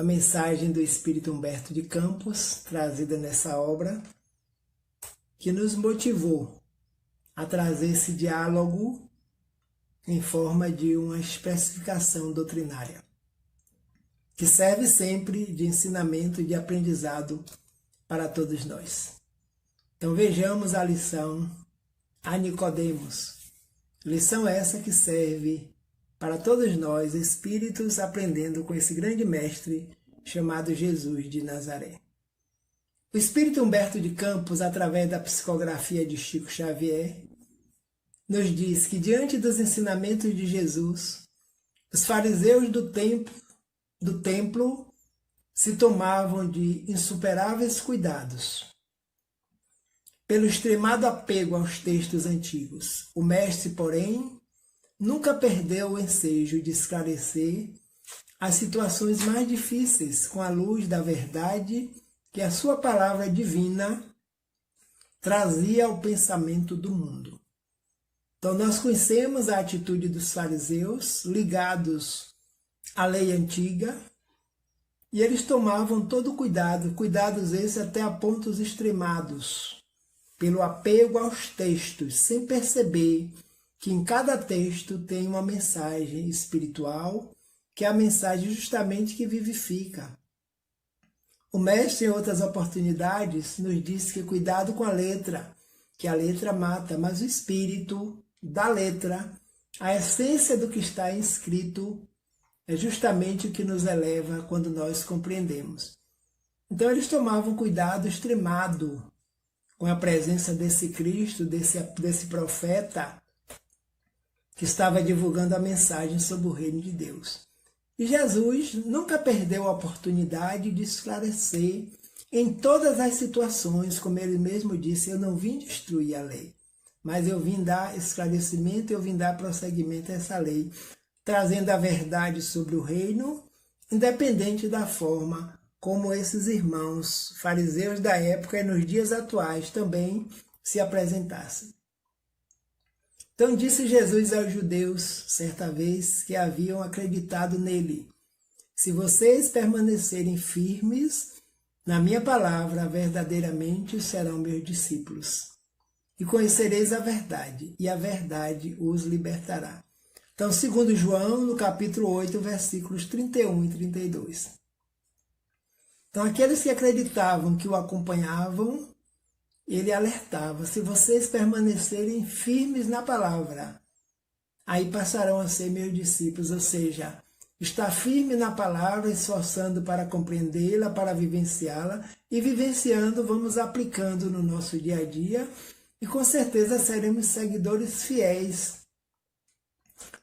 mensagem do Espírito Humberto de Campos, trazida nessa obra, que nos motivou a trazer esse diálogo em forma de uma especificação doutrinária, que serve sempre de ensinamento e de aprendizado para todos nós. Então vejamos a lição a Nicodemos, lição essa que serve para todos nós, espíritos, aprendendo com esse grande mestre chamado Jesus de Nazaré. O Espírito Humberto de Campos, através da psicografia de Chico Xavier, nos diz que diante dos ensinamentos de Jesus, os fariseus do templo se tomavam de insuperáveis cuidados. Pelo extremado apego aos textos antigos, o mestre, porém, nunca perdeu o ensejo de esclarecer as situações mais difíceis com a luz da verdade que a sua palavra divina trazia ao pensamento do mundo. Então nós conhecemos a atitude dos fariseus ligados à lei antiga, e eles tomavam todo cuidado, cuidados esses até a pontos extremados, pelo apego aos textos, sem perceber que em cada texto tem uma mensagem espiritual, que é a mensagem justamente que vivifica. O mestre, em outras oportunidades, nos diz que cuidado com a letra, que a letra mata, mas o espírito da letra, a essência do que está escrito, é justamente o que nos eleva quando nós compreendemos. Então eles tomavam cuidado extremado com a presença desse Cristo, desse profeta, que estava divulgando a mensagem sobre o reino de Deus. E Jesus nunca perdeu a oportunidade de esclarecer em todas as situações, como ele mesmo disse, eu não vim destruir a lei, mas eu vim dar esclarecimento, eu vim dar prosseguimento a essa lei, trazendo a verdade sobre o reino, independente da forma como esses irmãos fariseus da época e nos dias atuais também se apresentassem. Então disse Jesus aos judeus, certa vez, que haviam acreditado nele: se vocês permanecerem firmes na minha palavra, verdadeiramente serão meus discípulos. E conhecereis a verdade, e a verdade os libertará. Então, segundo João, no capítulo 8, versículos 31 e 32. Então, aqueles que acreditavam que o acompanhavam, ele alertava: se vocês permanecerem firmes na palavra, aí passarão a ser meus discípulos, ou seja, estar firme na palavra, esforçando para compreendê-la, para vivenciá-la, e vivenciando, vamos aplicando no nosso dia a dia, e com certeza seremos seguidores fiéis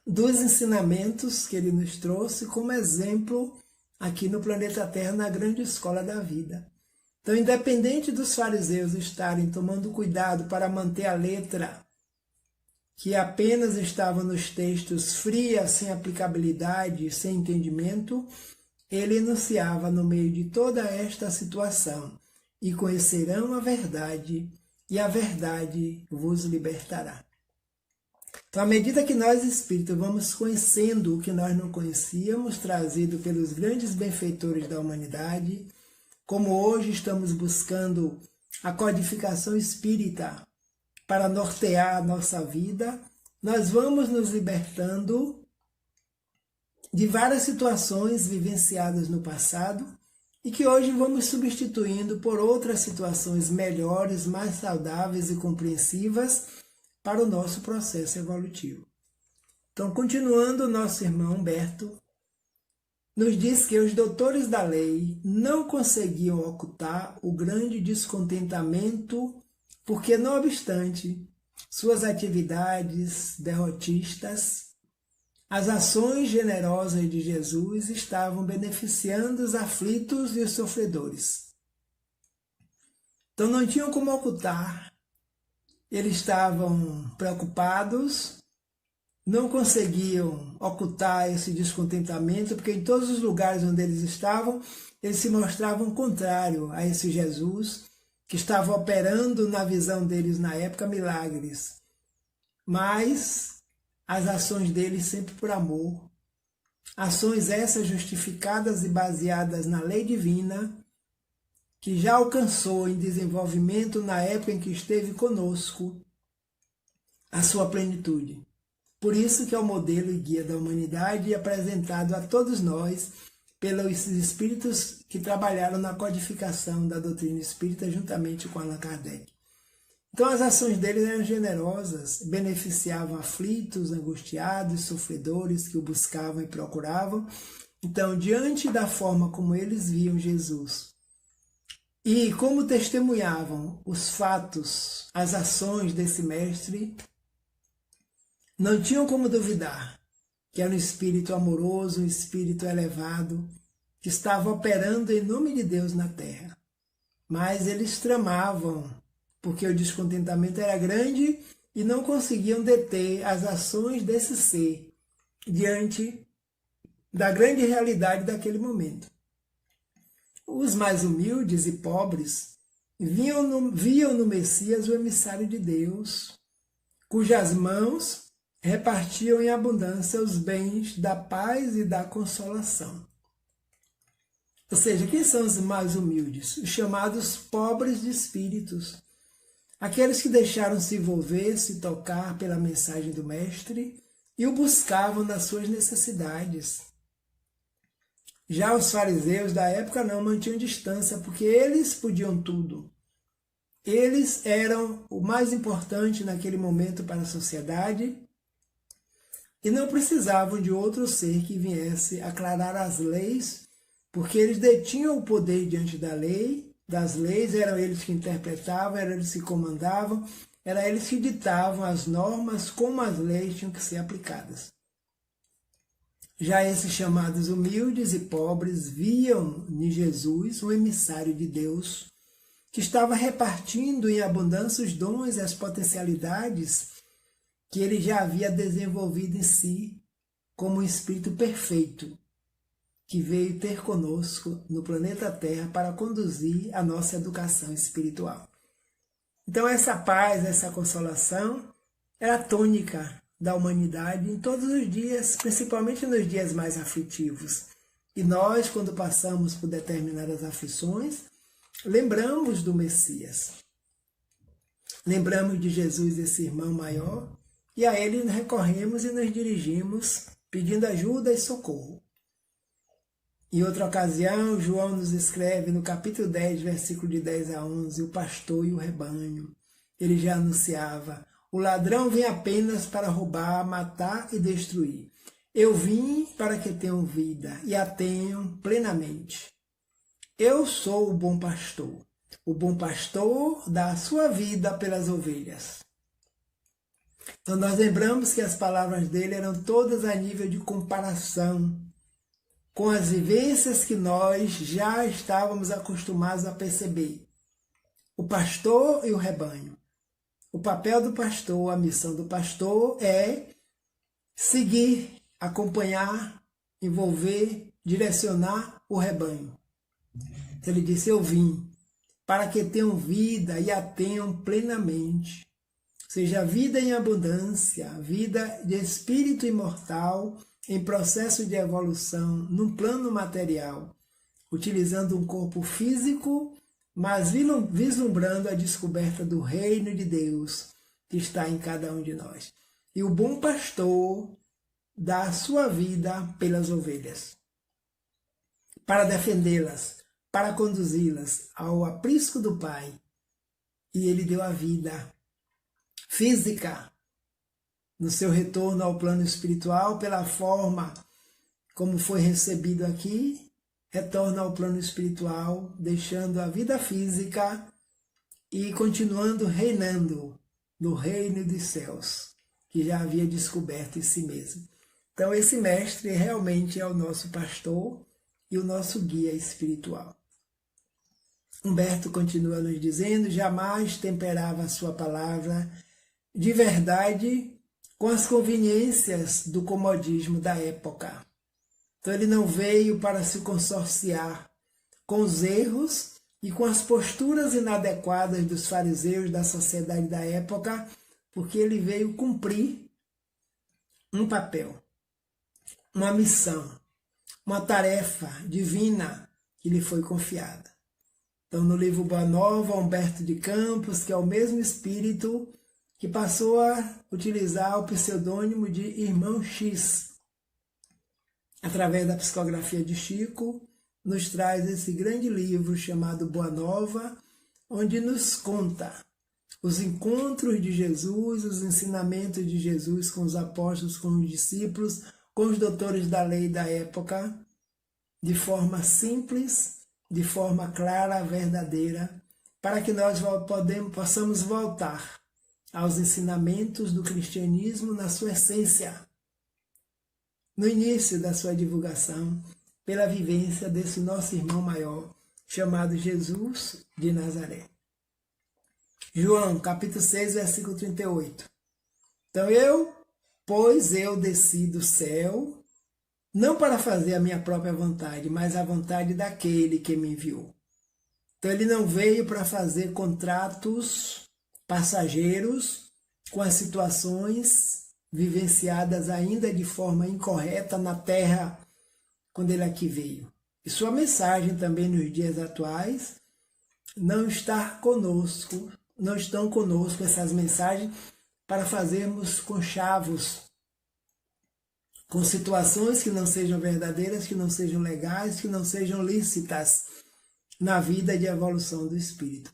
dos ensinamentos que ele nos trouxe como exemplo aqui no planeta Terra, na grande escola da vida. Então, independente dos fariseus estarem tomando cuidado para manter a letra, que apenas estava nos textos fria, sem aplicabilidade, sem entendimento, ele enunciava no meio de toda esta situação: e conhecerão a verdade, e a verdade vos libertará. Então, à medida que nós, espíritos, vamos conhecendo o que nós não conhecíamos, trazido pelos grandes benfeitores da humanidade, como hoje estamos buscando a codificação espírita para nortear a nossa vida, nós vamos nos libertando de várias situações vivenciadas no passado e que hoje vamos substituindo por outras situações melhores, mais saudáveis e compreensivas para o nosso processo evolutivo. Então, continuando, o nosso irmão Humberto nos diz que os doutores da lei não conseguiam ocultar o grande descontentamento, porque, não obstante suas atividades derrotistas, as ações generosas de Jesus estavam beneficiando os aflitos e os sofredores. Então não tinham como ocultar, eles estavam preocupados, não conseguiam ocultar esse descontentamento, porque em todos os lugares onde eles estavam, eles se mostravam contrário a esse Jesus, que estava operando na visão deles na época milagres. Mas as ações deles sempre por amor, Ações essas justificadas e baseadas na lei divina, que já alcançou em desenvolvimento na época em que esteve conosco a sua plenitude. Por isso que é o modelo e guia da humanidade e apresentado a todos nós pelos espíritos que trabalharam na codificação da doutrina espírita juntamente com Allan Kardec. Então as ações deles eram generosas, beneficiavam aflitos, angustiados, sofredores que o buscavam e procuravam. Então, diante da forma como eles viam Jesus e como testemunhavam os fatos, as ações desse mestre, não tinham como duvidar que era um espírito amoroso, um espírito elevado, que estava operando em nome de Deus na Terra. Mas eles tramavam, porque o descontentamento era grande e não conseguiam deter as ações desse ser diante da grande realidade daquele momento. Os mais humildes e pobres viam no Messias o emissário de Deus, cujas mãos repartiam em abundância os bens da paz e da consolação. Ou seja, quem são os mais humildes? Os chamados pobres de espíritos. Aqueles que deixaram se envolver, se tocar pela mensagem do Mestre e o buscavam nas suas necessidades. Já os fariseus da época não mantinham distância, porque eles podiam tudo. Eles eram o mais importante naquele momento para a sociedade e não precisavam de outro ser que viesse aclarar as leis, porque eles detinham o poder diante da lei, das leis, eram eles que interpretavam, eram eles que comandavam, eram eles que ditavam as normas, como as leis tinham que ser aplicadas. Já esses chamados humildes e pobres viam em Jesus um emissário de Deus, que estava repartindo em abundância os dons e as potencialidades que ele já havia desenvolvido em si como um espírito perfeito, que veio ter conosco no planeta Terra para conduzir a nossa educação espiritual. Então essa paz, essa consolação era a tônica da humanidade em todos os dias, principalmente nos dias mais aflitivos. E nós, quando passamos por determinadas aflições, lembramos do Messias. Lembramos de Jesus, esse irmão maior, e a ele recorremos e nos dirigimos pedindo ajuda e socorro. Em outra ocasião, João nos escreve no capítulo 10, versículo de 10 a 11, o pastor e o rebanho. Ele já anunciava: o ladrão vem apenas para roubar, matar e destruir. Eu vim para que tenham vida e a tenham plenamente. Eu sou o bom pastor. O bom pastor dá a sua vida pelas ovelhas. Então nós lembramos que as palavras dele eram todas a nível de comparação com as vivências que nós já estávamos acostumados a perceber. O pastor e o rebanho. O papel do pastor, a missão do pastor é seguir, acompanhar, envolver, direcionar o rebanho. Ele disse: eu vim para que tenham vida e a tenham plenamente. Ou seja, vida em abundância, vida de espírito imortal em processo de evolução num plano material, utilizando um corpo físico, mas vislumbrando a descoberta do reino de Deus que está em cada um de nós. E o bom pastor dá a sua vida pelas ovelhas, para defendê-las, para conduzi-las ao aprisco do Pai. E ele deu a vida física no seu retorno ao plano espiritual, pela forma como foi recebido aqui, retorna ao plano espiritual, deixando a vida física e continuando reinando no reino dos céus, que já havia descoberto em si mesmo. Então esse mestre realmente é o nosso pastor e o nosso guia espiritual. Humberto continua nos dizendo: jamais temperava a sua palavra de verdade com as conveniências do comodismo da época. Então ele não veio para se consorciar com os erros e com as posturas inadequadas dos fariseus da sociedade da época, porque ele veio cumprir um papel, uma missão, uma tarefa divina que lhe foi confiada. Então, no livro Boa Nova, Humberto de Campos, que é o mesmo espírito que passou a utilizar o pseudônimo de Irmão X, através da psicografia de Chico, nos traz esse grande livro chamado Boa Nova, onde nos conta os encontros de Jesus, os ensinamentos de Jesus com os apóstolos, com os discípulos, com os doutores da lei da época, de forma simples, de forma clara, verdadeira, para que nós possamos voltar aos ensinamentos do cristianismo na sua essência, no início da sua divulgação, pela vivência desse nosso irmão maior, chamado Jesus de Nazaré. João, capítulo 6, versículo 38. Então pois eu desci do céu, não para fazer a minha própria vontade, mas a vontade daquele que me enviou. Então ele não veio para fazer contratos passageiros com as situações vivenciadas ainda de forma incorreta na terra, quando ele aqui veio. E sua mensagem também nos dias atuais não estão conosco essas mensagens para fazermos conchavos com situações que não sejam verdadeiras, que não sejam legais, que não sejam lícitas na vida de evolução do espírito.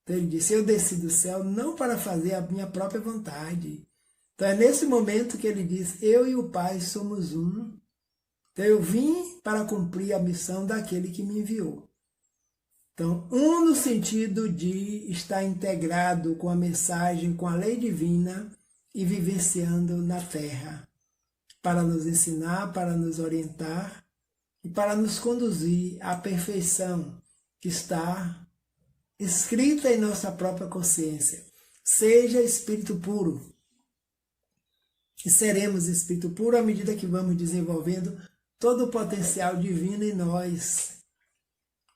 Então ele disse, eu desci do céu não para fazer a minha própria vontade. Então é nesse momento que ele diz, eu e o Pai somos um. Então eu vim para cumprir a missão daquele que me enviou. Então, um no sentido de estar integrado com a mensagem, com a lei divina e vivenciando na terra, para nos ensinar, para nos orientar e para nos conduzir à perfeição que está escrita em nossa própria consciência. Seja espírito puro. E seremos espírito puro à medida que vamos desenvolvendo todo o potencial divino em nós,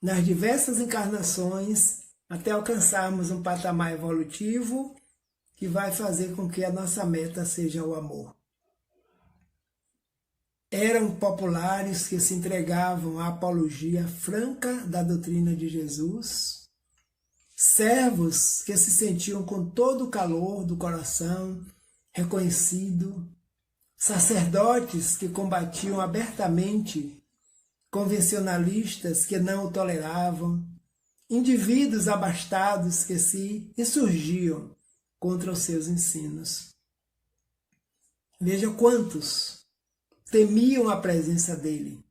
nas diversas encarnações, até alcançarmos um patamar evolutivo que vai fazer com que a nossa meta seja o amor. Eram populares que se entregavam à apologia franca da doutrina de Jesus, servos que se sentiam com todo o calor do coração reconhecido, sacerdotes que combatiam abertamente convencionalistas que não o toleravam, indivíduos abastados que se insurgiam contra os seus ensinos. Veja quantos temiam a presença dele,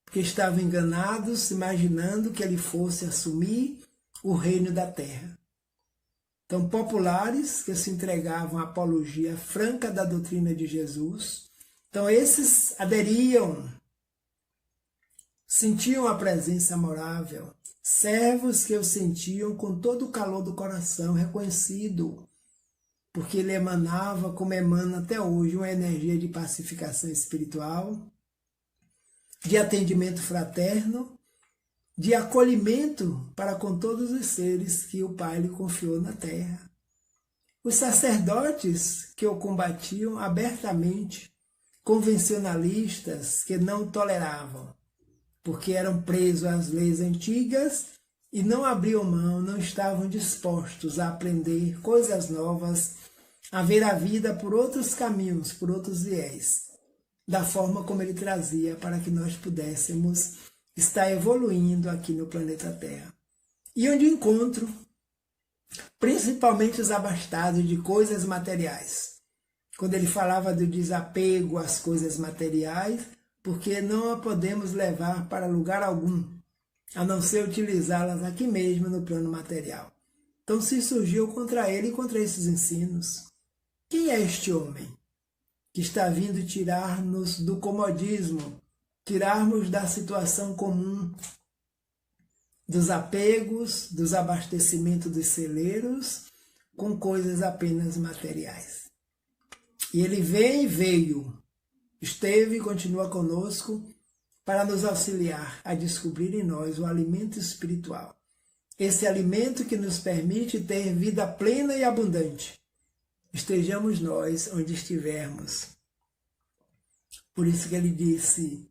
porque estavam enganados, imaginando que ele fosse assumir o reino da terra. Então, populares que se entregavam à apologia franca da doutrina de Jesus. Então, esses aderiam, sentiam a presença amorável. Servos que o sentiam com todo o calor do coração, reconhecido, porque ele emanava, como emana até hoje, uma energia de pacificação espiritual, de atendimento fraterno, de acolhimento para com todos os seres que o Pai lhe confiou na terra. Os sacerdotes que o combatiam abertamente, convencionalistas que não toleravam, porque eram presos às leis antigas e não abriam mão, não estavam dispostos a aprender coisas novas, a ver a vida por outros caminhos, por outros viés, da forma como ele trazia para que nós pudéssemos estar evoluindo aqui no planeta Terra. E onde encontro principalmente os abastados de coisas materiais. Quando ele falava do desapego às coisas materiais, porque não a podemos levar para lugar algum, a não ser utilizá-las aqui mesmo no plano material. Então se surgiu contra ele e contra esses ensinos. Quem é este homem que está vindo tirar-nos do comodismo, tirarmos da situação comum, dos apegos, dos abastecimentos dos celeiros, com coisas apenas materiais? E ele veio, esteve e continua conosco para nos auxiliar a descobrir em nós o alimento espiritual. Esse alimento que nos permite ter vida plena e abundante. Estejamos nós onde estivermos. Por isso que ele disse,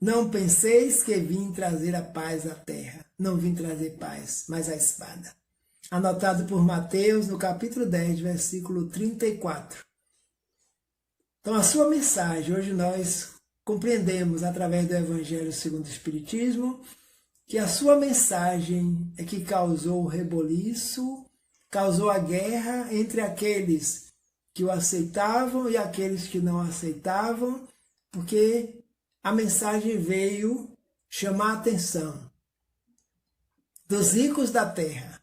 Não penseis que vim trazer a paz à terra. Não vim trazer paz, mas a espada. Anotado por Mateus, no capítulo 10, versículo 34. Então, a sua mensagem, hoje nós compreendemos, através do Evangelho segundo o Espiritismo, que a sua mensagem é que causou o reboliço, causou a guerra entre aqueles que o aceitavam e aqueles que não aceitavam, porque a mensagem veio chamar a atenção dos ricos da terra,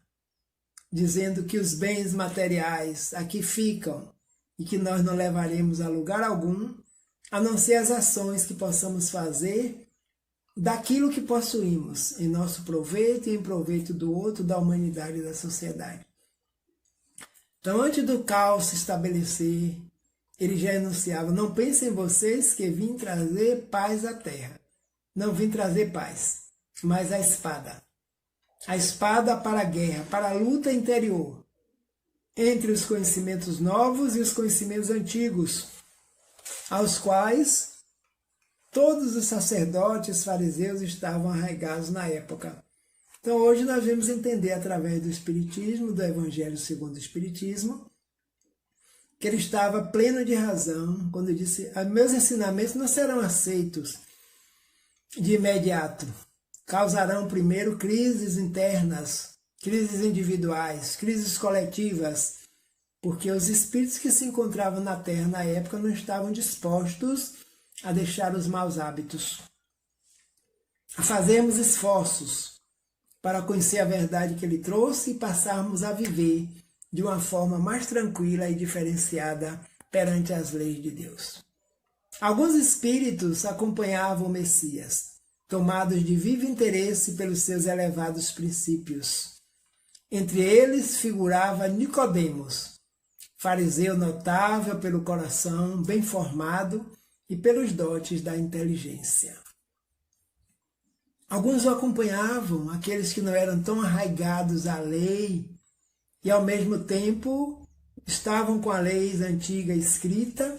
dizendo que os bens materiais aqui ficam e que nós não levaremos a lugar algum, a não ser as ações que possamos fazer daquilo que possuímos, em nosso proveito e em proveito do outro, da humanidade e da sociedade. Então, antes do caos se estabelecer, ele já anunciava: não pensem vocês que vim trazer paz à terra. Não vim trazer paz, mas a espada. A espada para a guerra, para a luta interior, entre os conhecimentos novos e os conhecimentos antigos, aos quais todos os sacerdotes fariseus estavam arraigados na época. Então hoje nós vamos entender através do Espiritismo, do Evangelho segundo o Espiritismo, que ele estava pleno de razão quando disse: meus ensinamentos não serão aceitos de imediato. Causarão primeiro crises internas, crises individuais, crises coletivas, porque os espíritos que se encontravam na Terra na época não estavam dispostos a deixar os maus hábitos, a fazermos esforços para conhecer a verdade que ele trouxe e passarmos a viver de uma forma mais tranquila e diferenciada perante as leis de Deus. Alguns espíritos acompanhavam o Messias, tomados de vivo interesse pelos seus elevados princípios. Entre eles figurava Nicodemos, fariseu notável pelo coração bem formado e pelos dotes da inteligência. Alguns o acompanhavam, aqueles que não eram tão arraigados à lei e ao mesmo tempo estavam com a lei antiga escrita,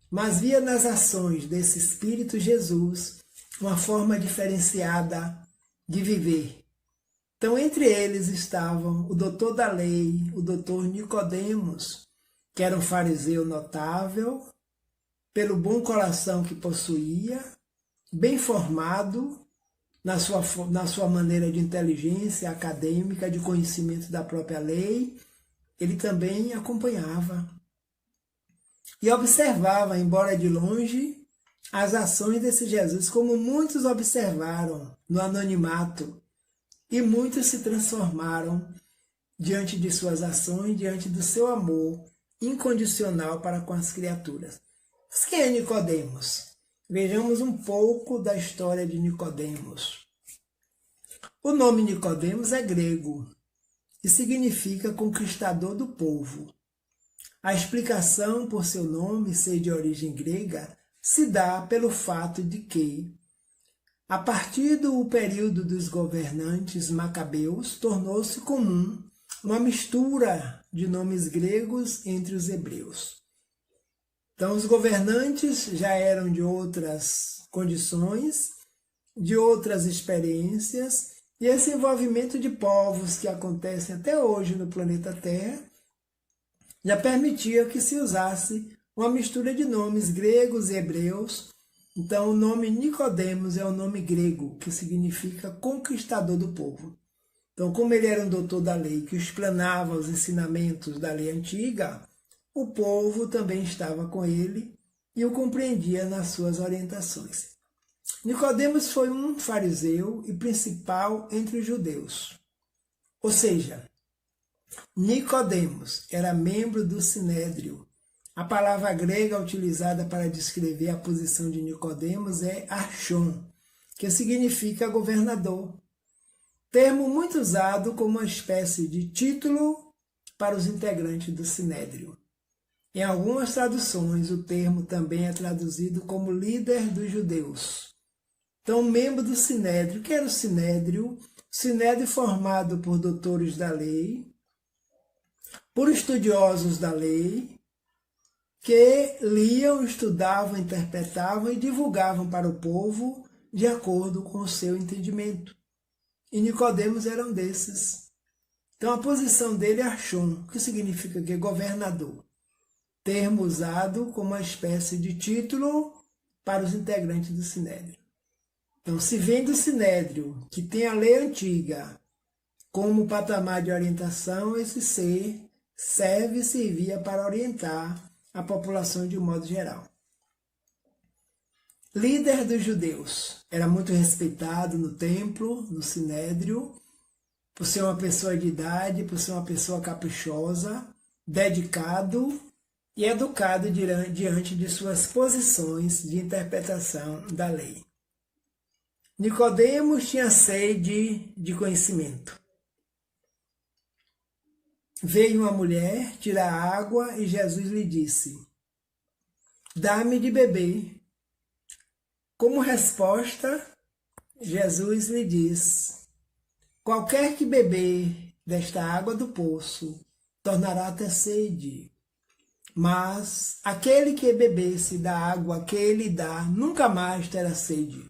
mas via nas ações desse Espírito Jesus uma forma diferenciada de viver. Então, entre eles estavam o doutor da lei, o doutor Nicodemos, que era um fariseu notável, pelo bom coração que possuía, bem formado na sua maneira de inteligência acadêmica, de conhecimento da própria lei. Ele também acompanhava e observava, embora de longe, as ações desse Jesus, como muitos observaram no anonimato, e muitos se transformaram diante de suas ações, diante do seu amor incondicional para com as criaturas. Mas quem é Nicodemos? Vejamos um pouco da história de Nicodemos. O nome Nicodemos é grego e significa conquistador do povo. A explicação por seu nome ser de origem grega se dá pelo fato de que, a partir do período dos governantes macabeus, tornou-se comum uma mistura de nomes gregos entre os hebreus. Então, os governantes já eram de outras condições, de outras experiências, e esse envolvimento de povos que acontecem até hoje no planeta Terra já permitia que se usasse uma mistura de nomes gregos e hebreus. Então, o nome Nicodemos é um nome grego, que significa conquistador do povo. Então, como ele era um doutor da lei que explanava os ensinamentos da lei antiga, o povo também estava com ele e o compreendia nas suas orientações. Nicodemos foi um fariseu e principal entre os judeus. Ou seja, Nicodemos era membro do Sinédrio. A palavra grega utilizada para descrever a posição de Nicodemos é archon, que significa governador. Termo muito usado como uma espécie de título para os integrantes do Sinédrio. Em algumas traduções, o termo também é traduzido como líder dos judeus. Então, membro do Sinédrio. O que era o Sinédrio? Sinédrio formado por doutores da lei, por estudiosos da lei, que liam, estudavam, interpretavam e divulgavam para o povo de acordo com o seu entendimento. E Nicodemos era um desses. Então a posição dele é Archon, que significa que é governador. Termo usado como uma espécie de título para os integrantes do Sinédrio. Então, se vem do Sinédrio, que tem a lei antiga como patamar de orientação, esse ser serve e servia para orientar a população de um modo geral. Líder dos judeus, era muito respeitado no templo, no Sinédrio, por ser uma pessoa de idade, por ser uma pessoa caprichosa, dedicado e educado diante de suas posições de interpretação da lei. Nicodemos tinha sede de conhecimento. Veio uma mulher tirar água e Jesus lhe disse: "Dá-me de beber." Como resposta, Jesus lhe diz: "Qualquer que beber desta água do poço tornará a ter sede, mas aquele que bebesse da água que ele dá nunca mais terá sede,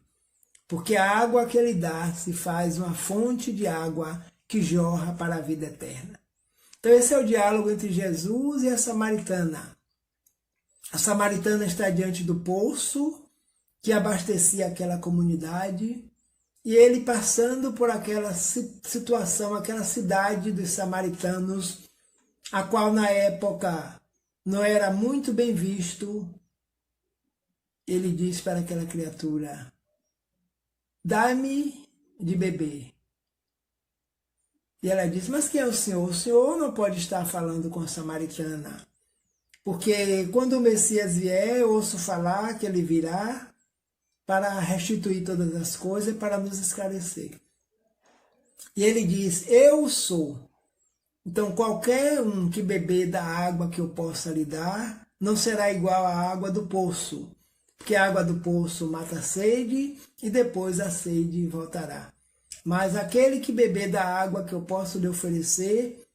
porque a água que ele dá se faz uma fonte de água que jorra para a vida eterna." Então esse é o diálogo entre Jesus e a samaritana. A samaritana está diante do poço que abastecia aquela comunidade, e ele passando por aquela situação, aquela cidade dos samaritanos, a qual na época não era muito bem visto, ele diz para aquela criatura: "Dá-me de beber." E ela diz: "Mas quem é o senhor? O senhor não pode estar falando com a samaritana, porque quando o Messias vier, eu ouço falar que ele virá para restituir todas as coisas, para nos esclarecer." E ele diz: "Eu sou. Então qualquer um que beber da água que eu possa lhe dar, não será igual à água do poço, porque a água do poço mata a sede e depois a sede voltará. Mas aquele que beber da água que eu posso lhe oferecer,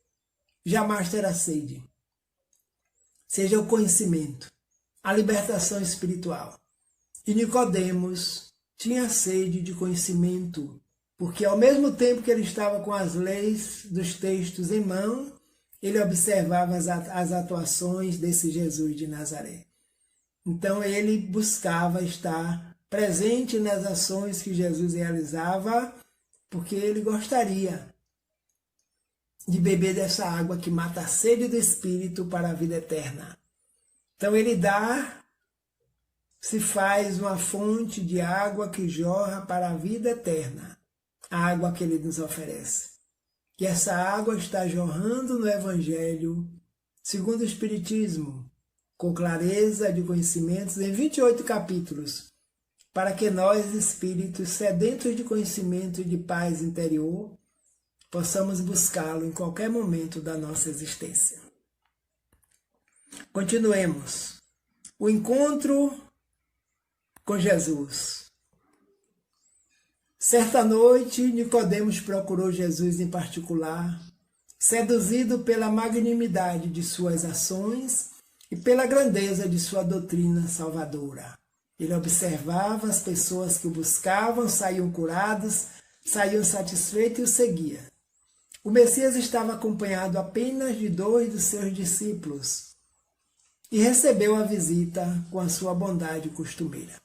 jamais terá sede." Seja o conhecimento, a libertação espiritual. E Nicodemos tinha sede de conhecimento, porque ao mesmo tempo que ele estava com as leis dos textos em mão, ele observava as atuações desse Jesus de Nazaré. Então ele buscava estar presente nas ações que Jesus realizava, porque ele gostaria de beber dessa água que mata a sede do Espírito para a vida eterna. Então ele se faz uma fonte de água que jorra para a vida eterna, a água que ele nos oferece. E essa água está jorrando no Evangelho, segundo o Espiritismo, com clareza de conhecimentos em 28 capítulos, para que nós, espíritos sedentos de conhecimento e de paz interior, possamos buscá-lo em qualquer momento da nossa existência. Continuemos. O encontro com Jesus. Certa noite, Nicodemos procurou Jesus em particular, seduzido pela magnanimidade de suas ações e pela grandeza de sua doutrina salvadora. Ele observava as pessoas que o buscavam, saíam curadas, saíam satisfeitos e o seguia. O Messias estava acompanhado apenas de 2 dos seus discípulos e recebeu a visita com a sua bondade costumeira.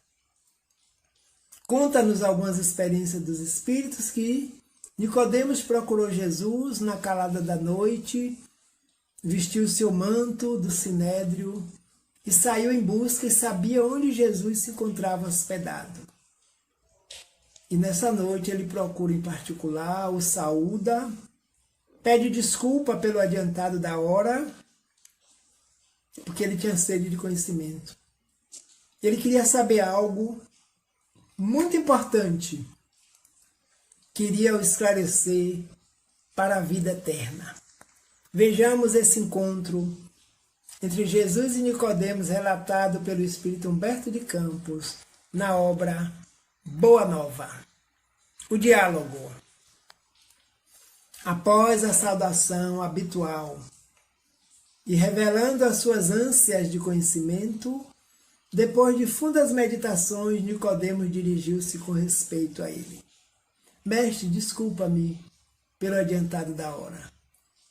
Conta-nos algumas experiências dos Espíritos que Nicodemos procurou Jesus na calada da noite, vestiu seu manto do Sinédrio e saiu em busca e sabia onde Jesus se encontrava hospedado. E nessa noite ele procura em particular, o saúda, pede desculpa pelo adiantado da hora, porque ele tinha sede de conhecimento. Ele queria saber algo muito importante, queria o esclarecer para a vida eterna. Vejamos esse encontro entre Jesus e Nicodemos relatado pelo Espírito Humberto de Campos na obra Boa Nova. O diálogo. Após a saudação habitual e revelando as suas ânsias de conhecimento, Depois de fundas meditações, Nicodemos dirigiu-se com respeito a ele. Mestre, desculpa-me pelo adiantado da hora.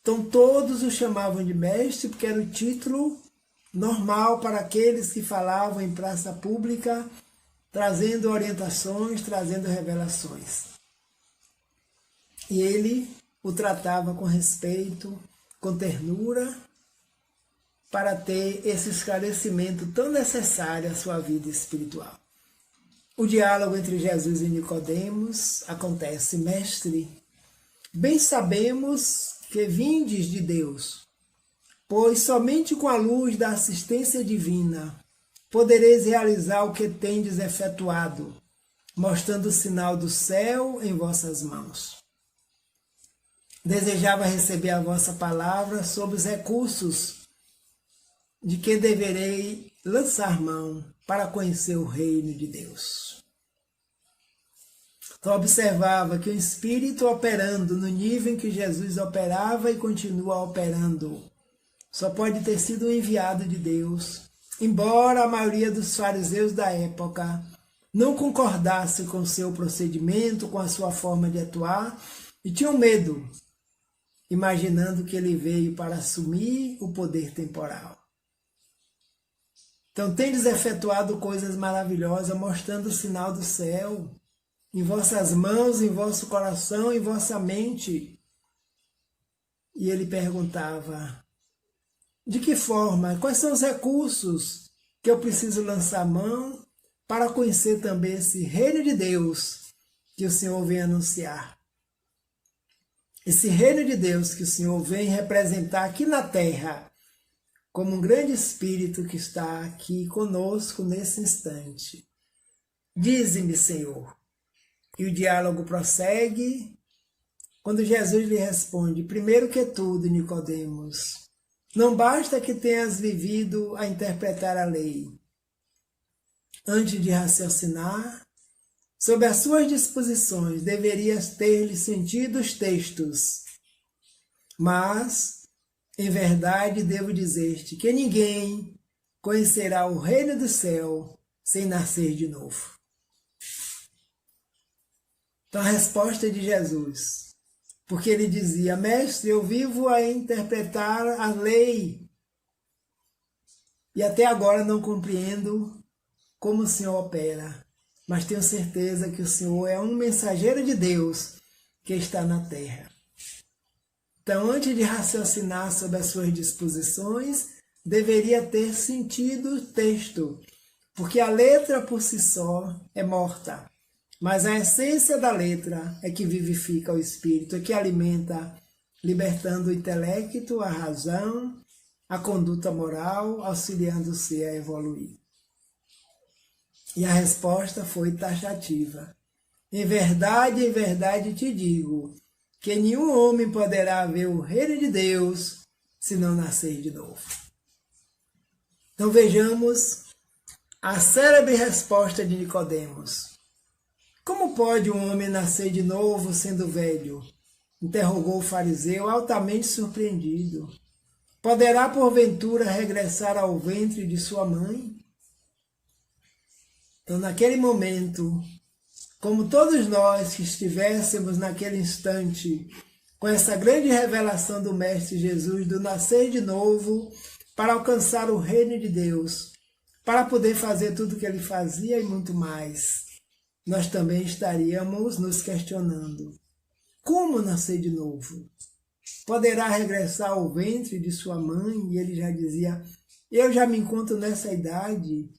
Então todos o chamavam de mestre porque era o título normal para aqueles que falavam em praça pública, trazendo orientações, trazendo revelações. E ele o tratava com respeito, com ternura, para ter esse esclarecimento tão necessário à sua vida espiritual. O diálogo entre Jesus e Nicodemos acontece: Mestre, bem sabemos que vindes de Deus, pois somente com a luz da assistência divina podereis realizar o que tendes efetuado, mostrando o sinal do céu em vossas mãos. Desejava receber a vossa palavra sobre os recursos de que deverei lançar mão para conhecer o reino de Deus. Então observava que o Espírito operando no nível em que Jesus operava e continua operando, só pode ter sido um enviado de Deus, embora a maioria dos fariseus da época não concordasse com seu procedimento, com a sua forma de atuar, e tinham medo, imaginando que ele veio para assumir o poder temporal. Então, tendes efetuado coisas maravilhosas, mostrando o sinal do céu em vossas mãos, em vosso coração, em vossa mente. E ele perguntava: de que forma? Quais são os recursos que eu preciso lançar mão para conhecer também esse reino de Deus que o Senhor vem anunciar? Esse reino de Deus que o Senhor vem representar aqui na terra, como um grande Espírito que está aqui conosco nesse instante. Dize-me, Senhor. E o diálogo prossegue quando Jesus lhe responde: primeiro que tudo, Nicodemos, não basta que tenhas vivido a interpretar a lei. Antes de raciocinar sobre as suas disposições, deverias ter-lhe sentido os textos. Mas, em verdade, devo dizer-te que ninguém conhecerá o reino do céu sem nascer de novo. Então a resposta de Jesus, porque ele dizia: mestre, eu vivo a interpretar a lei e até agora não compreendo como o Senhor opera, mas tenho certeza que o Senhor é um mensageiro de Deus que está na terra. Então, antes de raciocinar sobre as suas disposições, deveria ter sentido o texto, porque a letra por si só é morta, mas a essência da letra é que vivifica o espírito, é que alimenta, libertando o intelecto, a razão, a conduta moral, auxiliando-se a evoluir. E a resposta foi taxativa. Em verdade te digo, que nenhum homem poderá ver o reino de Deus se não nascer de novo. Então vejamos a célebre resposta de Nicodemos. Como pode um homem nascer de novo sendo velho? Interrogou o fariseu, altamente surpreendido. Poderá porventura regressar ao ventre de sua mãe? Então, naquele momento, como todos nós que estivéssemos naquele instante com essa grande revelação do Mestre Jesus, do nascer de novo, para alcançar o reino de Deus, para poder fazer tudo o que ele fazia e muito mais, nós também estaríamos nos questionando: como nascer de novo? Poderá regressar ao ventre de sua mãe? E ele já dizia: eu já me encontro nessa idade,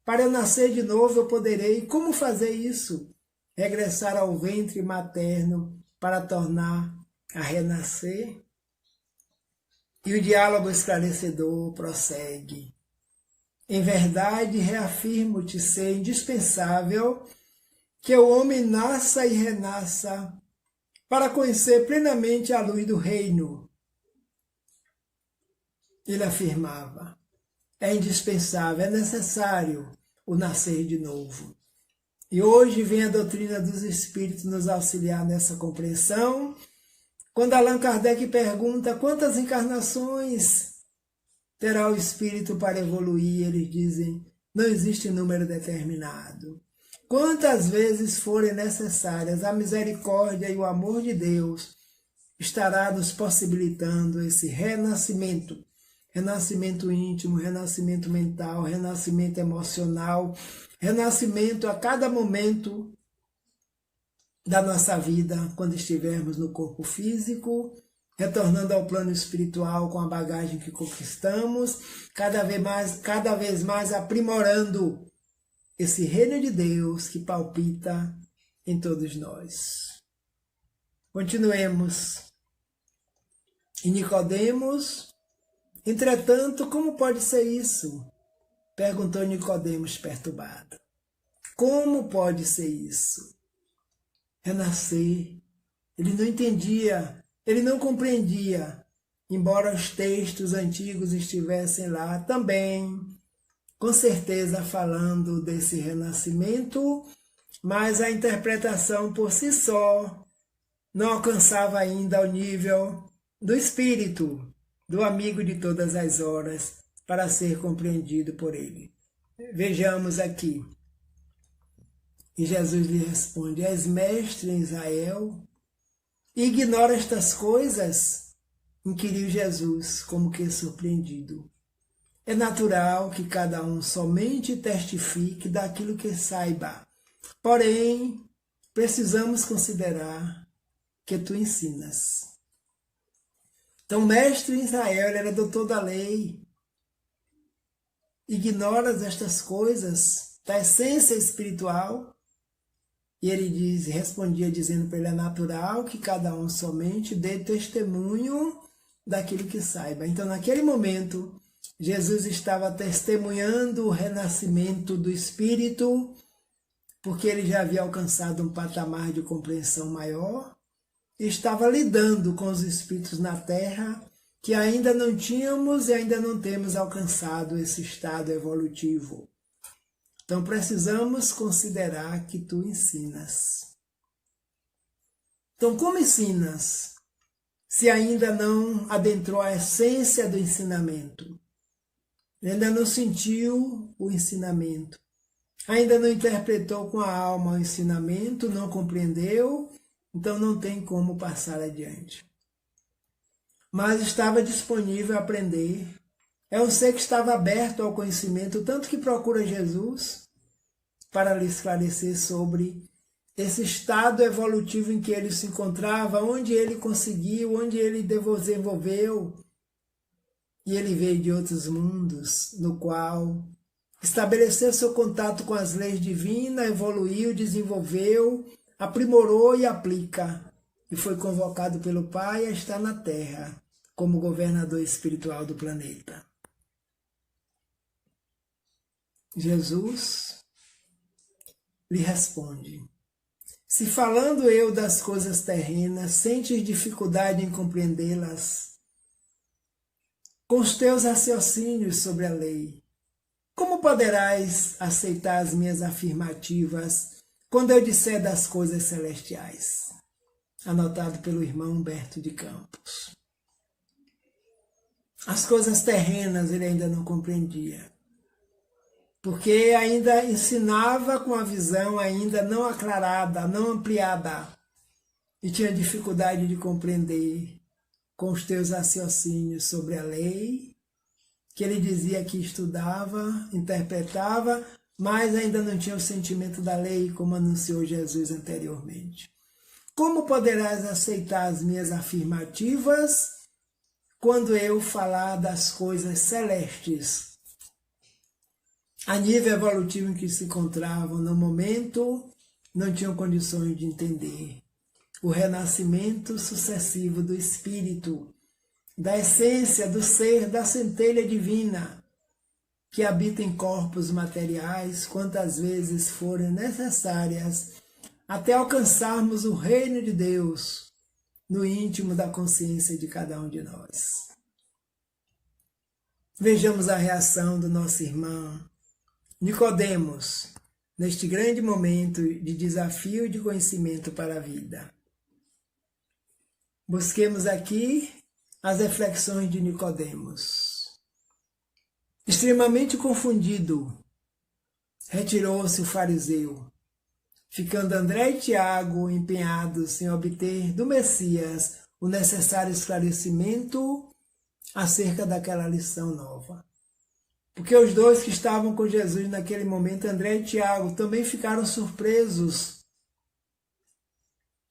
para eu nascer de novo eu poderei. Como fazer isso? Regressar ao ventre materno para tornar a renascer? E o diálogo esclarecedor prossegue. Em verdade, reafirmo-te ser indispensável que o homem nasça e renasça para conhecer plenamente a luz do reino. Ele afirmava: é indispensável, é necessário o nascer de novo. E hoje vem a doutrina dos Espíritos nos auxiliar nessa compreensão. Quando Allan Kardec pergunta quantas encarnações terá o Espírito para evoluir, eles dizem Não existe número determinado. Quantas vezes forem necessárias, a misericórdia e o amor de Deus estará nos possibilitando esse renascimento. Renascimento íntimo, renascimento mental, renascimento emocional, renascimento a cada momento da nossa vida, quando estivermos no corpo físico, retornando ao plano espiritual com a bagagem que conquistamos, cada vez mais aprimorando esse reino de Deus que palpita em todos nós. Continuemos. E Nicodemos, entretanto, como pode ser isso? Perguntou Nicodemos perturbado. Como pode ser isso? Renascer. Ele não entendia, ele não compreendia, embora os textos antigos estivessem lá também, com certeza falando desse renascimento, mas a interpretação por si só não alcançava ainda o nível do espírito, do amigo de todas as horas, para ser compreendido por ele. Vejamos aqui. E Jesus lhe responde: és mestre em Israel e ignora estas coisas? Inquiriu Jesus, como que surpreendido. É natural que cada um somente testifique daquilo que saiba. Porém, precisamos considerar que tu ensinas. Então, mestre em Israel, ele era doutor da lei. Ignoras estas coisas da essência espiritual? E ele respondia dizendo para ele: é natural que cada um somente dê testemunho daquilo que saiba. Então, naquele momento, Jesus estava testemunhando o renascimento do Espírito, porque ele já havia alcançado um patamar de compreensão maior, e estava lidando com os espíritos na Terra, que ainda não tínhamos e ainda não temos alcançado esse estado evolutivo. Então precisamos considerar que tu ensinas. Então, como ensinas, se ainda não adentrou a essência do ensinamento? Ainda não sentiu o ensinamento, ainda não interpretou com a alma o ensinamento, não compreendeu, então não tem como passar adiante. Mas estava disponível a aprender. É um ser que estava aberto ao conhecimento, tanto que procura Jesus para lhe esclarecer sobre esse estado evolutivo em que ele se encontrava, onde ele conseguiu, onde ele desenvolveu. E ele veio de outros mundos, no qual estabeleceu seu contato com as leis divinas, evoluiu, desenvolveu, aprimorou e aplica. E foi convocado pelo Pai a estar na Terra, como governador espiritual do planeta. Jesus lhe responde: se falando eu das coisas terrenas, sentes dificuldade em compreendê-las, com os teus raciocínios sobre a lei, como poderás aceitar as minhas afirmativas quando eu disser das coisas celestiais? Anotado pelo irmão Humberto de Campos. As coisas terrenas ele ainda não compreendia, porque ainda ensinava com a visão ainda não aclarada, não ampliada, e tinha dificuldade de compreender com os teus raciocínios sobre a lei, que ele dizia que estudava, interpretava, mas ainda não tinha o sentimento da lei, como anunciou Jesus anteriormente. Como poderás aceitar as minhas afirmativas quando eu falar das coisas celestes? A nível evolutivo em que se encontravam no momento, não tinham condições de entender o renascimento sucessivo do Espírito, da essência do ser, da centelha divina, que habita em corpos materiais, quantas vezes forem necessárias, até alcançarmos o reino de Deus no íntimo da consciência de cada um de nós. Vejamos a reação do nosso irmão Nicodemos, neste grande momento de desafio de conhecimento para a vida. Busquemos aqui as reflexões de Nicodemos. Extremamente confundido, Retirou-se o fariseu, ficando André e Tiago empenhados em obter do Messias o necessário esclarecimento acerca daquela lição nova. Porque os dois que estavam com Jesus naquele momento, André e Tiago, também ficaram surpresos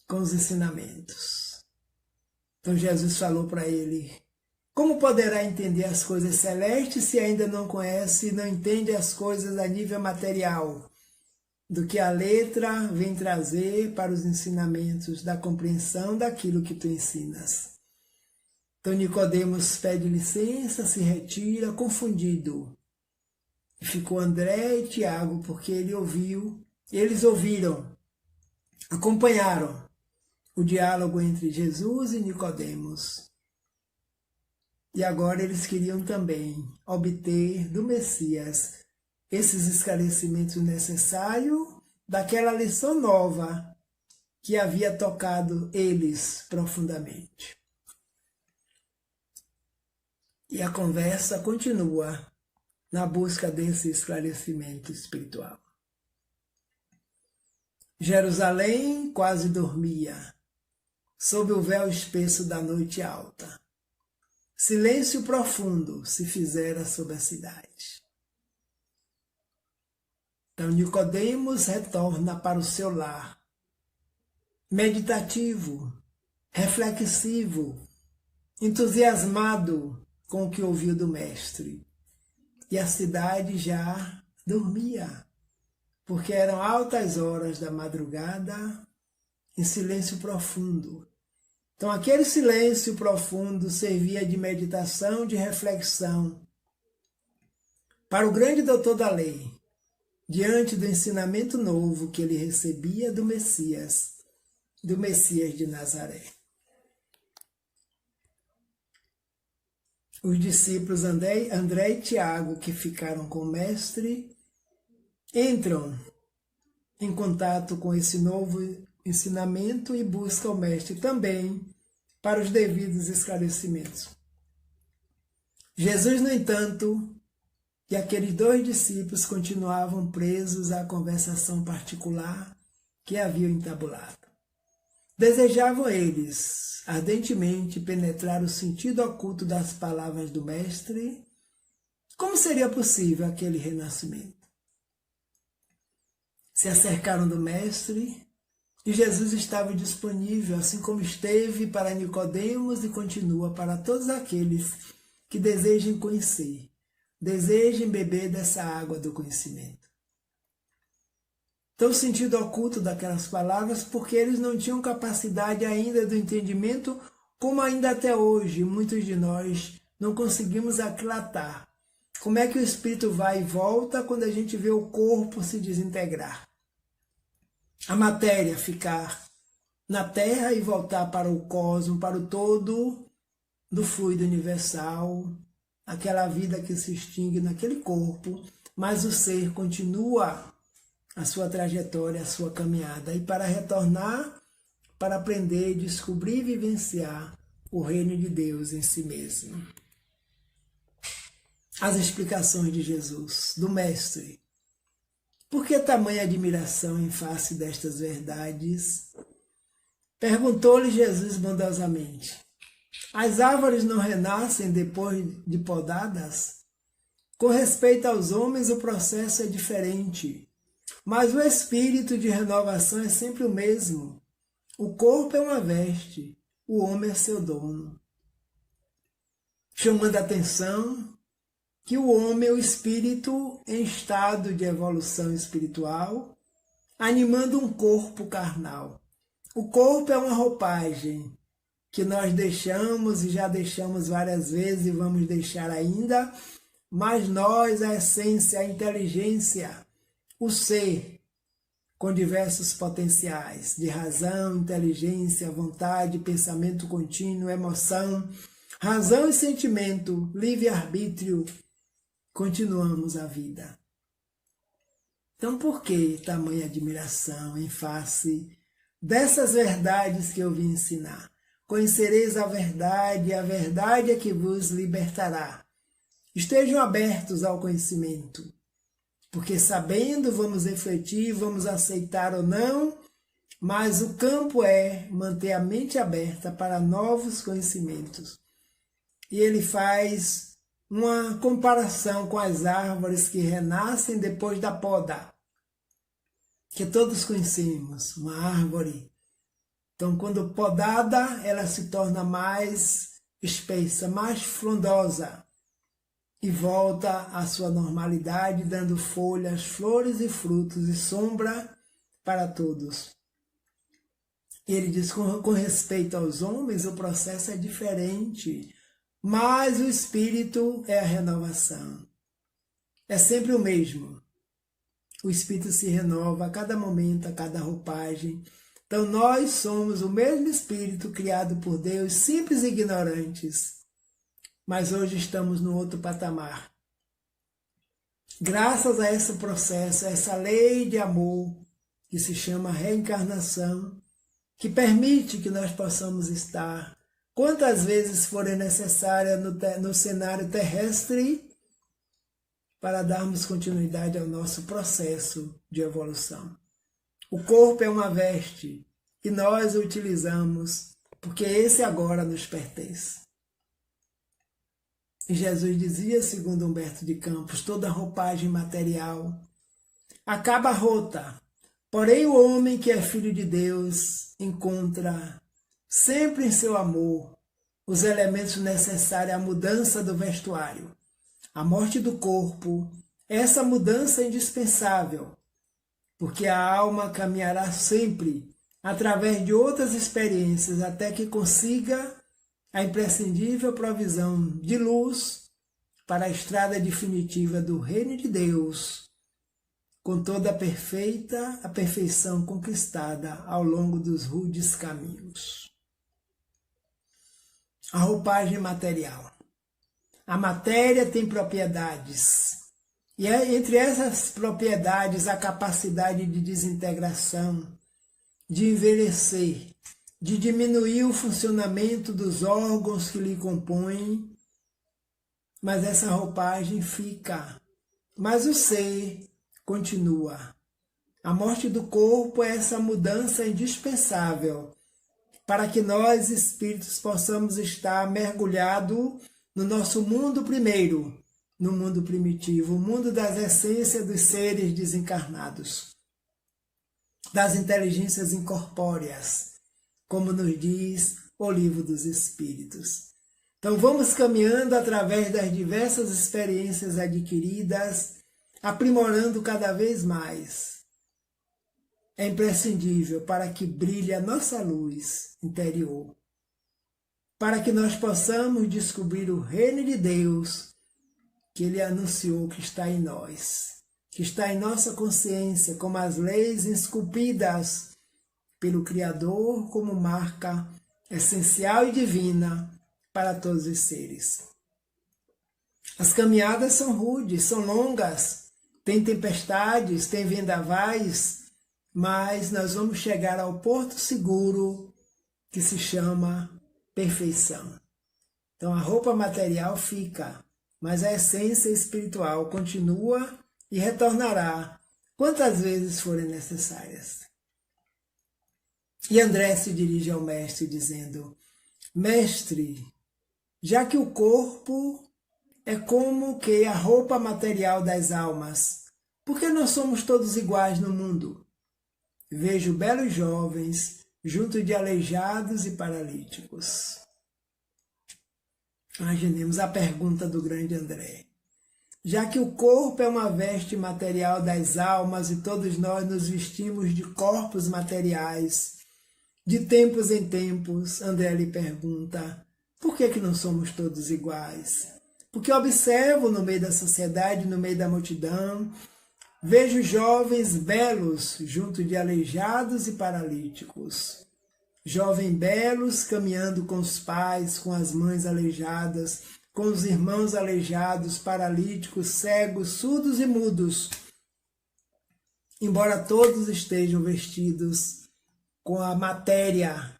com os ensinamentos. Então Jesus falou para ele: como poderá entender as coisas celestes se ainda não conhece e não entende as coisas a nível material, do que a letra vem trazer para os ensinamentos da compreensão daquilo que tu ensinas? Então Nicodemos pede licença, se retira, confundido. E ficou André e Tiago, porque eles ouviram, acompanharam o diálogo entre Jesus e Nicodemos. E agora eles queriam também obter do Messias esses esclarecimentos necessários daquela lição nova que havia tocado eles profundamente. E a conversa continua na busca desse esclarecimento espiritual. Jerusalém quase dormia, sob o véu espesso da noite alta. Silêncio profundo se fizera sobre a cidade. Então Nicodemos retorna para o seu lar, meditativo, reflexivo, entusiasmado com o que ouviu do Mestre. E a cidade já dormia, porque eram altas horas da madrugada, em silêncio profundo. Então aquele silêncio profundo servia de meditação, de reflexão para o grande doutor da lei, diante do ensinamento novo que ele recebia do Messias de Nazaré. Os discípulos André e Tiago, que ficaram com o Mestre, entram em contato com esse novo ensinamento e buscam o Mestre também para os devidos esclarecimentos. Jesus, no entanto, e aqueles dois discípulos continuavam presos à conversação particular que haviam entabulado. Desejavam eles ardentemente penetrar o sentido oculto das palavras do Mestre. Como seria possível aquele renascimento? Se acercaram do Mestre e Jesus estava disponível, assim como esteve para Nicodemos e continua para todos aqueles que desejem conhecer, desejem beber dessa água do conhecimento. Então, o sentido oculto daquelas palavras, porque eles não tinham capacidade ainda do entendimento, como ainda até hoje muitos de nós não conseguimos aquilatar. Como é que o espírito vai e volta quando a gente vê o corpo se desintegrar? A matéria ficar na Terra e voltar para o cosmos, para o todo do fluido universal, aquela vida que se extingue naquele corpo, mas o ser continua a sua trajetória, a sua caminhada, e para retornar, para aprender, descobrir e vivenciar o reino de Deus em si mesmo. As explicações de Jesus, do Mestre. Por que tamanha admiração em face destas verdades? Perguntou-lhe Jesus bondosamente. As árvores não renascem depois de podadas? Com respeito aos homens, o processo é diferente. Mas o espírito de renovação é sempre o mesmo. O corpo é uma veste, o homem é seu dono. Chamando a atenção que o homem é o espírito em estado de evolução espiritual, animando um corpo carnal. O corpo é uma roupagem que nós deixamos e já deixamos várias vezes e vamos deixar ainda, mas nós, a essência, a inteligência, o ser, com diversos potenciais de razão, inteligência, vontade, pensamento contínuo, emoção, razão e sentimento, livre-arbítrio, continuamos a vida. Então, por que tamanha admiração em face dessas verdades que eu vim ensinar? Conhecereis a verdade é que vos libertará. Estejam abertos ao conhecimento. porque sabendo vamos refletir, vamos aceitar ou não, mas o campo é manter a mente aberta para novos conhecimentos. E ele faz uma comparação com as árvores que renascem depois da poda, que todos conhecemos, uma árvore. Então, quando podada, ela se torna mais espessa, mais frondosa e volta à sua normalidade, dando folhas, flores e frutos e sombra para todos. E ele diz, com respeito aos homens, o processo é diferente, mas o espírito é a renovação. É sempre o mesmo. O espírito se renova a cada momento, a cada roupagem. Então nós somos o mesmo espírito criado por Deus, simples e ignorantes, mas hoje estamos no outro patamar. Graças a esse processo, a essa lei de amor, que se chama reencarnação, que permite que nós possamos estar quantas vezes forem necessárias no cenário terrestre para darmos continuidade ao nosso processo de evolução. O corpo é uma veste e nós o utilizamos porque esse agora nos pertence. E Jesus dizia, segundo Humberto de Campos, toda roupagem material acaba rota, porém o homem que é filho de Deus encontra sempre em seu amor os elementos necessários à mudança do vestuário. A morte do corpo, essa mudança é indispensável, porque a alma caminhará sempre através de outras experiências até que consiga a imprescindível provisão de luz para a estrada definitiva do reino de Deus, com toda a perfeição conquistada ao longo dos rudes caminhos. A roupagem material. A matéria tem propriedades, e entre essas propriedades a capacidade de desintegração, de envelhecer, de diminuir o funcionamento dos órgãos que lhe compõem, mas essa roupagem fica, mas o ser continua. A morte do corpo é essa mudança indispensável para que nós, espíritos, possamos estar mergulhados no nosso mundo primeiro, no mundo primitivo, o mundo das essências dos seres desencarnados, das inteligências incorpóreas, como nos diz o Livro dos Espíritos. Então vamos caminhando através das diversas experiências adquiridas, aprimorando cada vez mais. É imprescindível para que brilhe a nossa luz interior, para que nós possamos descobrir o reino de Deus que Ele anunciou que está em nós, que está em nossa consciência, como as leis esculpidas pelo Criador como marca essencial e divina para todos os seres. As caminhadas são rudes, são longas, tem tempestades, tem vendavais, mas nós vamos chegar ao porto seguro que se chama perfeição. Então a roupa material fica, mas a essência espiritual continua e retornará quantas vezes forem necessárias. E André se dirige ao mestre dizendo: Mestre, já que o corpo é como que a roupa material das almas, por que nós somos todos iguais no mundo? Vejo belos jovens junto de aleijados e paralíticos. Imaginemos a pergunta do grande André. Já que o corpo é uma veste material das almas e todos nós nos vestimos de corpos materiais, de tempos em tempos, André lhe pergunta, por que não somos todos iguais? Porque observo no meio da sociedade, no meio da multidão, vejo jovens belos junto de aleijados e paralíticos. Jovens belos caminhando com os pais, com as mães aleijadas, com os irmãos aleijados, paralíticos, cegos, surdos e mudos. Embora todos estejam vestidos com a matéria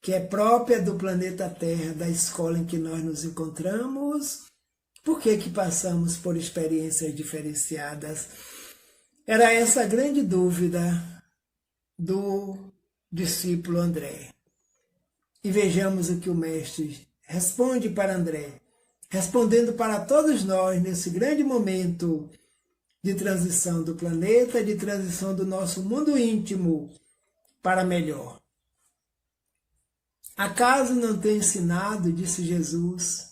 que é própria do planeta Terra, da escola em que nós nos encontramos, por que passamos por experiências diferenciadas? Era essa a grande dúvida do discípulo André. E vejamos o que o Mestre responde para André, respondendo para todos nós nesse grande momento de transição do planeta, de transição do nosso mundo íntimo para melhor. Acaso não tem ensinado, disse Jesus,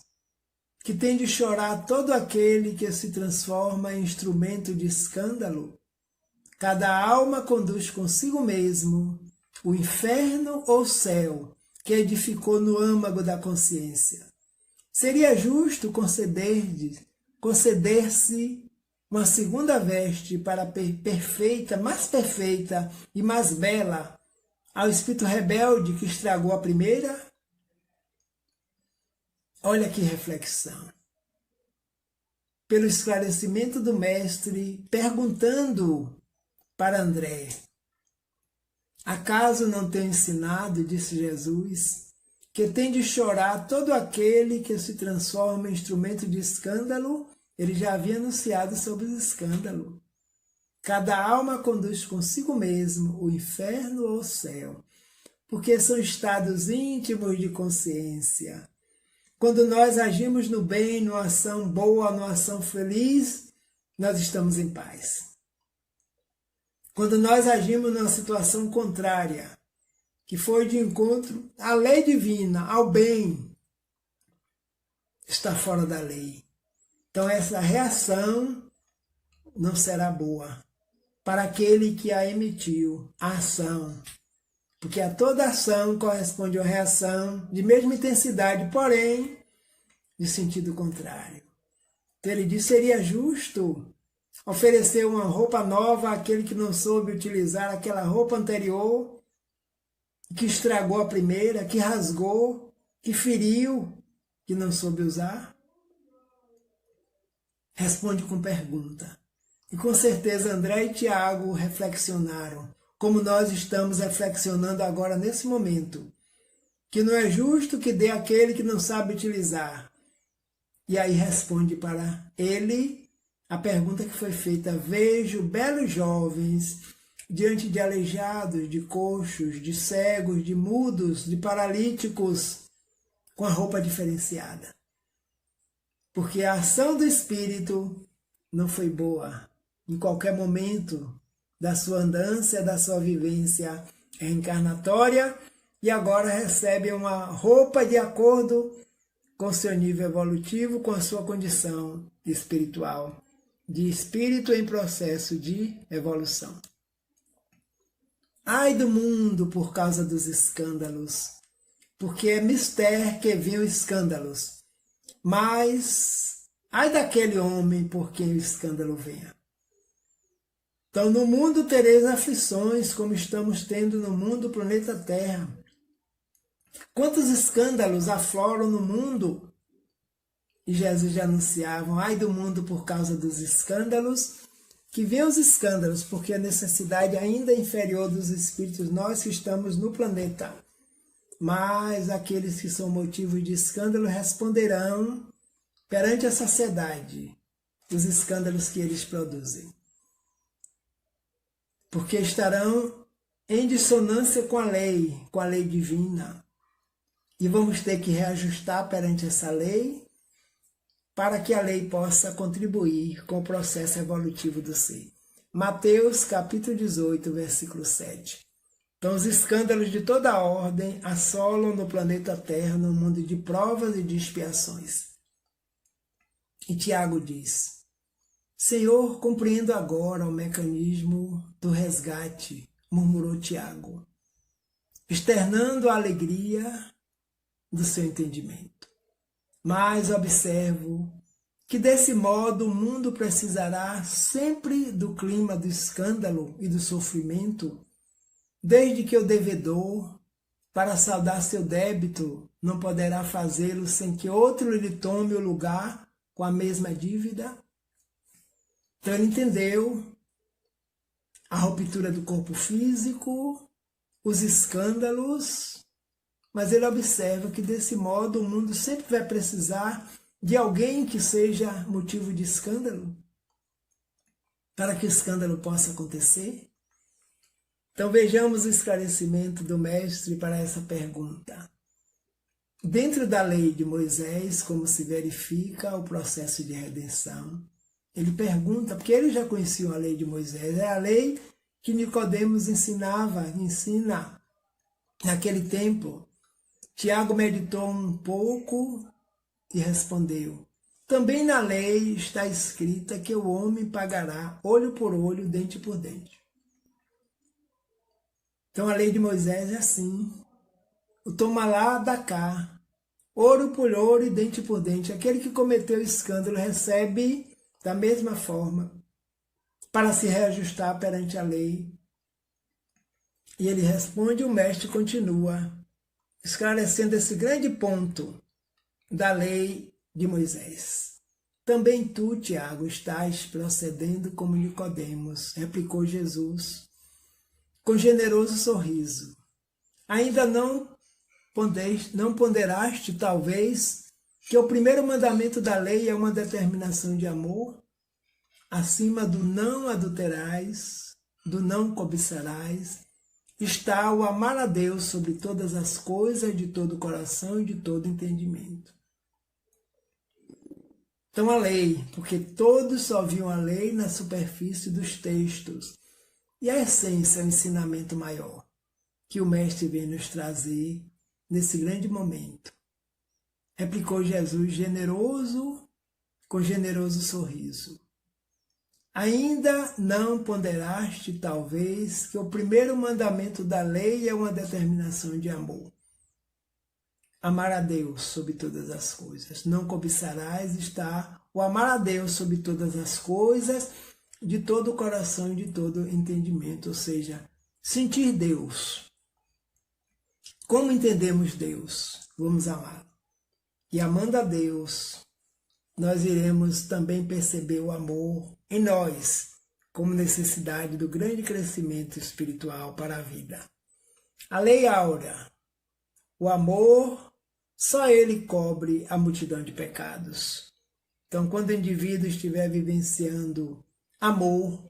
que tem de chorar todo aquele que se transforma em instrumento de escândalo? Cada alma conduz consigo mesmo o inferno ou céu que edificou no âmago da consciência. Seria justo conceder-se uma segunda veste para mais perfeita e mais bela ao espírito rebelde que estragou a primeira? Olha que reflexão. Pelo esclarecimento do Mestre, perguntando para André: acaso não tenho ensinado, disse Jesus, que tem de chorar todo aquele que se transforma em instrumento de escândalo? Ele já havia anunciado sobre o escândalo. Cada alma conduz consigo mesmo o inferno ou o céu, porque são estados íntimos de consciência. Quando nós agimos no bem, numa ação boa, numa ação feliz, nós estamos em paz. Quando nós agimos numa situação contrária, que foi de encontro à lei divina, ao bem, está fora da lei. Então essa reação não será boa para aquele que a emitiu, a ação. Porque a toda ação corresponde uma reação de mesma intensidade, porém de sentido contrário. Então ele disse: seria justo oferecer uma roupa nova àquele que não soube utilizar aquela roupa anterior, que estragou a primeira, que rasgou, que feriu, que não soube usar? Responde com pergunta. E com certeza André e Tiago reflexionaram, como nós estamos reflexionando agora nesse momento, que não é justo que dê aquele que não sabe utilizar. E aí responde para ele a pergunta que foi feita: vejo belos jovens diante de aleijados, de coxos, de cegos, de mudos, de paralíticos, com a roupa diferenciada. Porque a ação do Espírito não foi boa. Em qualquer momento da sua andança, da sua vivência reencarnatória, e agora recebe uma roupa de acordo com seu nível evolutivo, com a sua condição espiritual, de espírito em processo de evolução. Ai do mundo por causa dos escândalos, porque é mister que viu escândalos, mas ai daquele homem por quem o escândalo venha. Então no mundo tereis aflições, como estamos tendo no mundo planeta Terra. Quantos escândalos afloram no mundo? E Jesus já anunciava: ai do mundo por causa dos escândalos, que vem os escândalos, porque a necessidade ainda é inferior dos espíritos, nós que estamos no planeta. Mas aqueles que são motivos de escândalo responderão perante a sociedade os escândalos que eles produzem. Porque estarão em dissonância com a lei divina. E vamos ter que reajustar perante essa lei, para que a lei possa contribuir com o processo evolutivo do ser. Mateus capítulo 18, versículo 7. Então os escândalos de toda a ordem assolam no planeta Terra, no mundo de provas e de expiações. E Tiago diz: Senhor, compreendo agora o mecanismo do resgate, murmurou Tiago, externando a alegria do seu entendimento. Mas observo que desse modo o mundo precisará sempre do clima do escândalo e do sofrimento, desde que o devedor, para saldar seu débito, não poderá fazê-lo sem que outro lhe tome o lugar com a mesma dívida. Então ele entendeu a ruptura do corpo físico, os escândalos, mas ele observa que desse modo o mundo sempre vai precisar de alguém que seja motivo de escândalo. para que o escândalo possa acontecer? Então vejamos o esclarecimento do mestre para essa pergunta. Dentro da lei de Moisés, como se verifica o processo de redenção? Ele pergunta, porque ele já conhecia a lei de Moisés, é a lei que Nicodemos ensina naquele tempo. Tiago meditou um pouco e respondeu: também na lei está escrita que o homem pagará olho por olho, dente por dente. Então a lei de Moisés é assim: o toma lá, dá cá, ouro por ouro e dente por dente. Aquele que cometeu escândalo recebe da mesma forma, para se reajustar perante a lei. E ele responde, e o mestre continua, esclarecendo esse grande ponto da lei de Moisés. Também tu, Tiago, estás procedendo como Nicodemos, replicou Jesus, com generoso sorriso. Ainda não ponderaste, talvez, que o primeiro mandamento da lei é uma determinação de amor, acima do não adulterais, do não cobiçarás, está o amar a Deus sobre todas as coisas, de todo o coração e de todo entendimento. Então a lei, porque todos só viam a lei na superfície dos textos, e a essência é o ensinamento maior, que o Mestre vem nos trazer nesse grande momento. Replicou Jesus com generoso sorriso. Ainda não ponderaste, talvez, que o primeiro mandamento da lei é uma determinação de amor. Amar a Deus sobre todas as coisas. Não cobiçarás, está o amar a Deus sobre todas as coisas, de todo o coração e de todo entendimento, ou seja, sentir Deus. Como entendemos Deus? Vamos amá-lo. E amando a Deus, nós iremos também perceber o amor em nós, como necessidade do grande crescimento espiritual para a vida. A lei áurea, o amor, só ele cobre a multidão de pecados. Então, quando o indivíduo estiver vivenciando amor,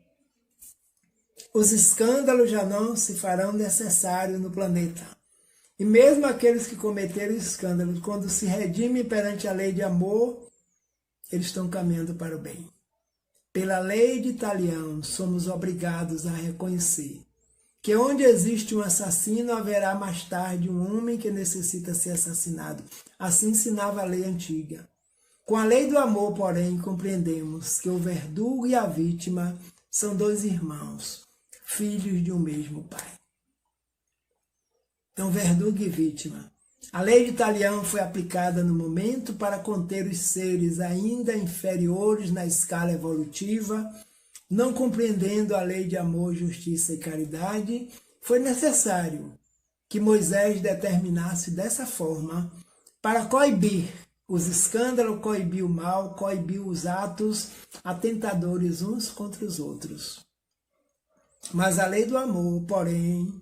os escândalos já não se farão necessários no planeta. E mesmo aqueles que cometeram escândalos, quando se redimem perante a lei de amor, eles estão caminhando para o bem. Pela lei de Talião, somos obrigados a reconhecer que onde existe um assassino, haverá mais tarde um homem que necessita ser assassinado. Assim ensinava a lei antiga. Com a lei do amor, porém, compreendemos que o verdugo e a vítima são dois irmãos, filhos de um mesmo pai. Então, verdugo e vítima. A lei de Talião foi aplicada no momento para conter os seres ainda inferiores na escala evolutiva. Não compreendendo a lei de amor, justiça e caridade, foi necessário que Moisés determinasse dessa forma para coibir os escândalos, coibir o mal, coibir os atos atentadores uns contra os outros. Mas a lei do amor, porém,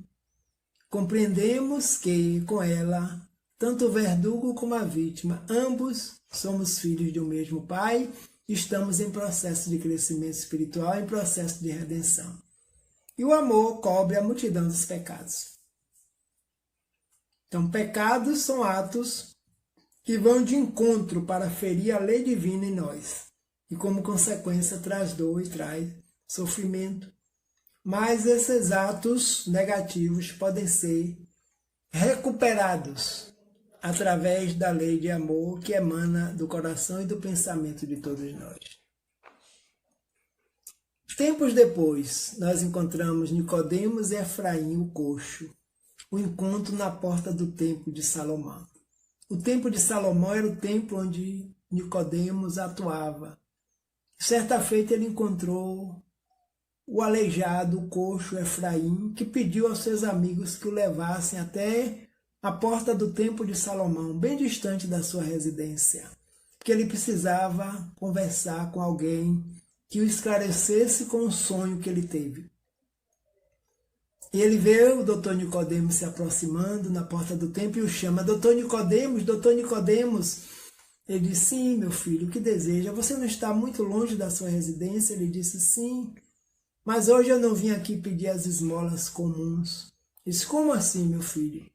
compreendemos que, com ela, tanto o verdugo como a vítima, ambos somos filhos de um mesmo Pai, estamos em processo de crescimento espiritual, em processo de redenção. E o amor cobre a multidão dos pecados. Então, pecados são atos que vão de encontro para ferir a lei divina em nós. E, como consequência, traz dor e traz sofrimento. Mas esses atos negativos podem ser recuperados através da lei de amor que emana do coração e do pensamento de todos nós. Tempos depois, nós encontramos Nicodemos e Efraim, o coxo, o encontro na porta do templo de Salomão. O templo de Salomão era o templo onde Nicodemos atuava. Certa feita ele encontrou o aleijado, o coxo Efraim, que pediu aos seus amigos que o levassem até a porta do templo de Salomão, bem distante da sua residência, porque ele precisava conversar com alguém que o esclarecesse com o sonho que ele teve. E ele vê o doutor Nicodemos se aproximando na porta do templo e o chama: doutor Nicodemos, doutor Nicodemos. Ele disse: sim, meu filho, o que deseja? Você não está muito longe da sua residência? Ele disse: sim, Mas hoje eu não vim aqui pedir as esmolas comuns. Disse, como assim, meu filho?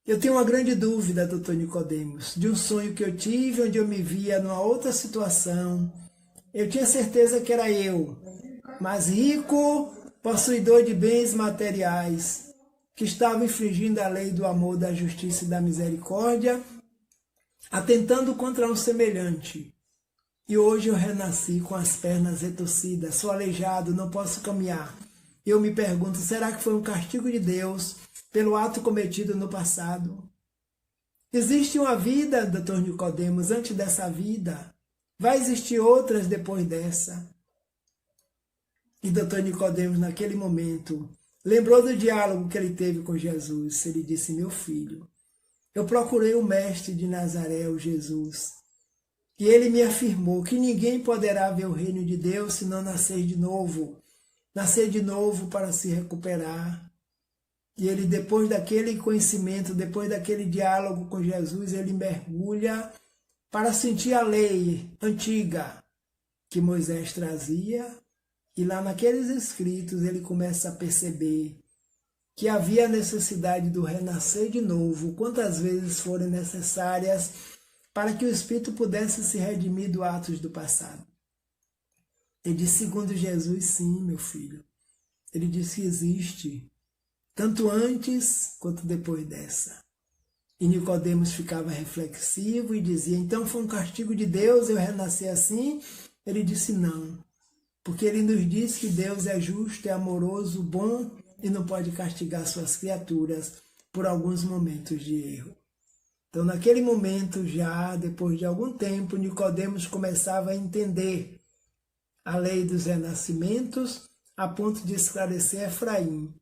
Eu tenho uma grande dúvida, doutor Nicodemos, de um sonho que eu tive, onde eu me via numa outra situação. Eu tinha certeza que era eu, mas rico, possuidor de bens materiais, que estava infringindo a lei do amor, da justiça e da misericórdia, atentando contra um semelhante. E hoje eu renasci com as pernas retorcidas, sou aleijado, não posso caminhar. Eu me pergunto, será que foi um castigo de Deus pelo ato cometido no passado? Existe uma vida, doutor Nicodemos, antes dessa vida. Vai existir outras depois dessa. E doutor Nicodemos, naquele momento, lembrou do diálogo que ele teve com Jesus. Ele disse, meu filho, eu procurei o mestre de Nazaré, o Jesus, e ele me afirmou que ninguém poderá ver o reino de Deus se não nascer de novo. Nascer de novo para se recuperar. E ele, depois daquele conhecimento, depois daquele diálogo com Jesus, ele mergulha para sentir a lei antiga que Moisés trazia. E lá naqueles escritos ele começa a perceber que havia necessidade do renascer de novo, quantas vezes forem necessárias, para que o Espírito pudesse se redimir dos atos do passado. Ele disse, segundo Jesus, sim, meu filho. Ele disse que existe, tanto antes quanto depois dessa. E Nicodemos ficava reflexivo e dizia, então foi um castigo de Deus eu renascer assim? Ele disse, não, porque ele nos diz que Deus é justo, é amoroso, bom e não pode castigar suas criaturas por alguns momentos de erro. Então, naquele momento, já depois de algum tempo, Nicodemos começava a entender a lei dos renascimentos, a ponto de esclarecer Efraim,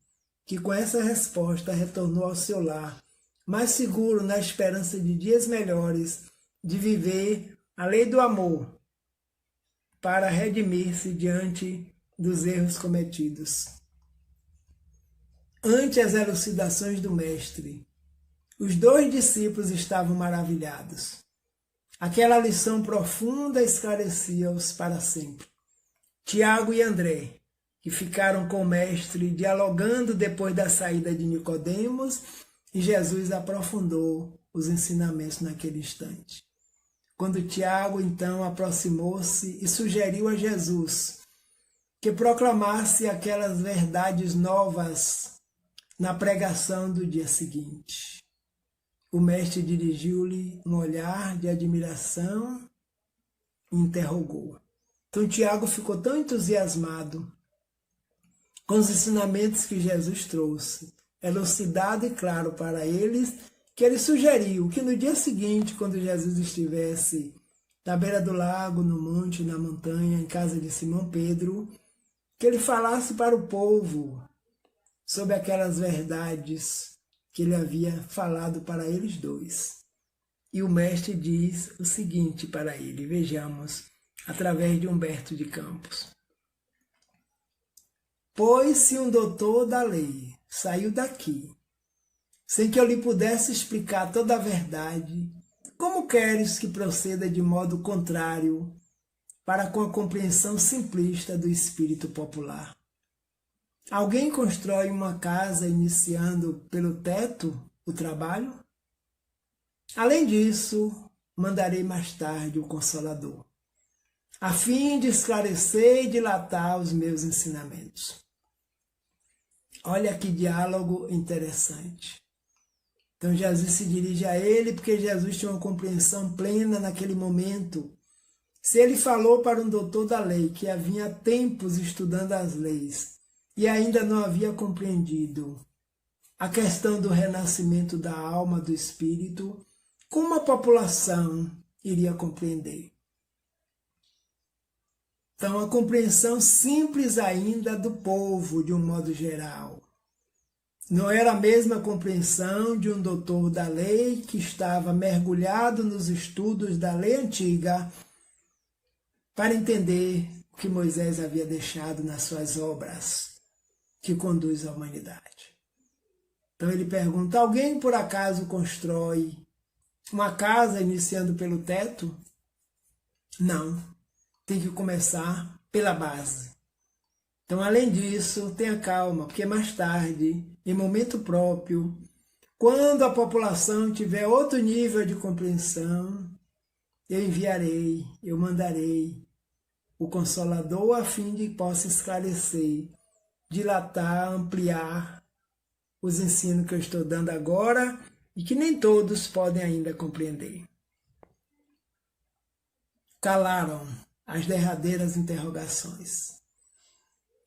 que com essa resposta retornou ao seu lar, mais seguro na esperança de dias melhores, de viver a lei do amor, para redimir-se diante dos erros cometidos. Ante as elucidações do Mestre, os dois discípulos estavam maravilhados. Aquela lição profunda esclarecia-os para sempre. Tiago e André, que ficaram com o Mestre dialogando depois da saída de Nicodemos, e Jesus aprofundou os ensinamentos naquele instante. Quando Tiago, então, aproximou-se e sugeriu a Jesus que proclamasse aquelas verdades novas na pregação do dia seguinte. O Mestre dirigiu-lhe um olhar de admiração e interrogou. Então Tiago ficou tão entusiasmado com os ensinamentos que Jesus trouxe, elucidado e claro para eles, que ele sugeriu que no dia seguinte, quando Jesus estivesse na beira do lago, no monte, na montanha, em casa de Simão Pedro, que ele falasse para o povo sobre aquelas verdades que ele havia falado para eles dois. E o Mestre diz o seguinte para ele, vejamos, através de Humberto de Campos. Pois se um doutor da lei saiu daqui, sem que eu lhe pudesse explicar toda a verdade, como queres que proceda de modo contrário para com a compreensão simplista do espírito popular? Alguém constrói uma casa iniciando pelo teto o trabalho? Além disso, mandarei mais tarde o Consolador, a fim de esclarecer e dilatar os meus ensinamentos. Olha que diálogo interessante. Então Jesus se dirige a ele porque Jesus tinha uma compreensão plena naquele momento. Se ele falou para um doutor da lei que havia tempos estudando as leis e ainda não havia compreendido a questão do renascimento da alma, do espírito, como a população iria compreender? Então, a compreensão simples ainda do povo, de um modo geral. Não era a mesma compreensão de um doutor da lei que estava mergulhado nos estudos da lei antiga para entender o que Moisés havia deixado nas suas obras que conduz à humanidade. Então ele pergunta, alguém por acaso constrói uma casa iniciando pelo teto? Não. Tem que começar pela base. Então, além disso, tenha calma, porque mais tarde, em momento próprio, quando a população tiver outro nível de compreensão, eu enviarei, eu mandarei o Consolador a fim de que possa esclarecer, dilatar, ampliar os ensinos que eu estou dando agora e que nem todos podem ainda compreender. Calaram as derradeiras interrogações.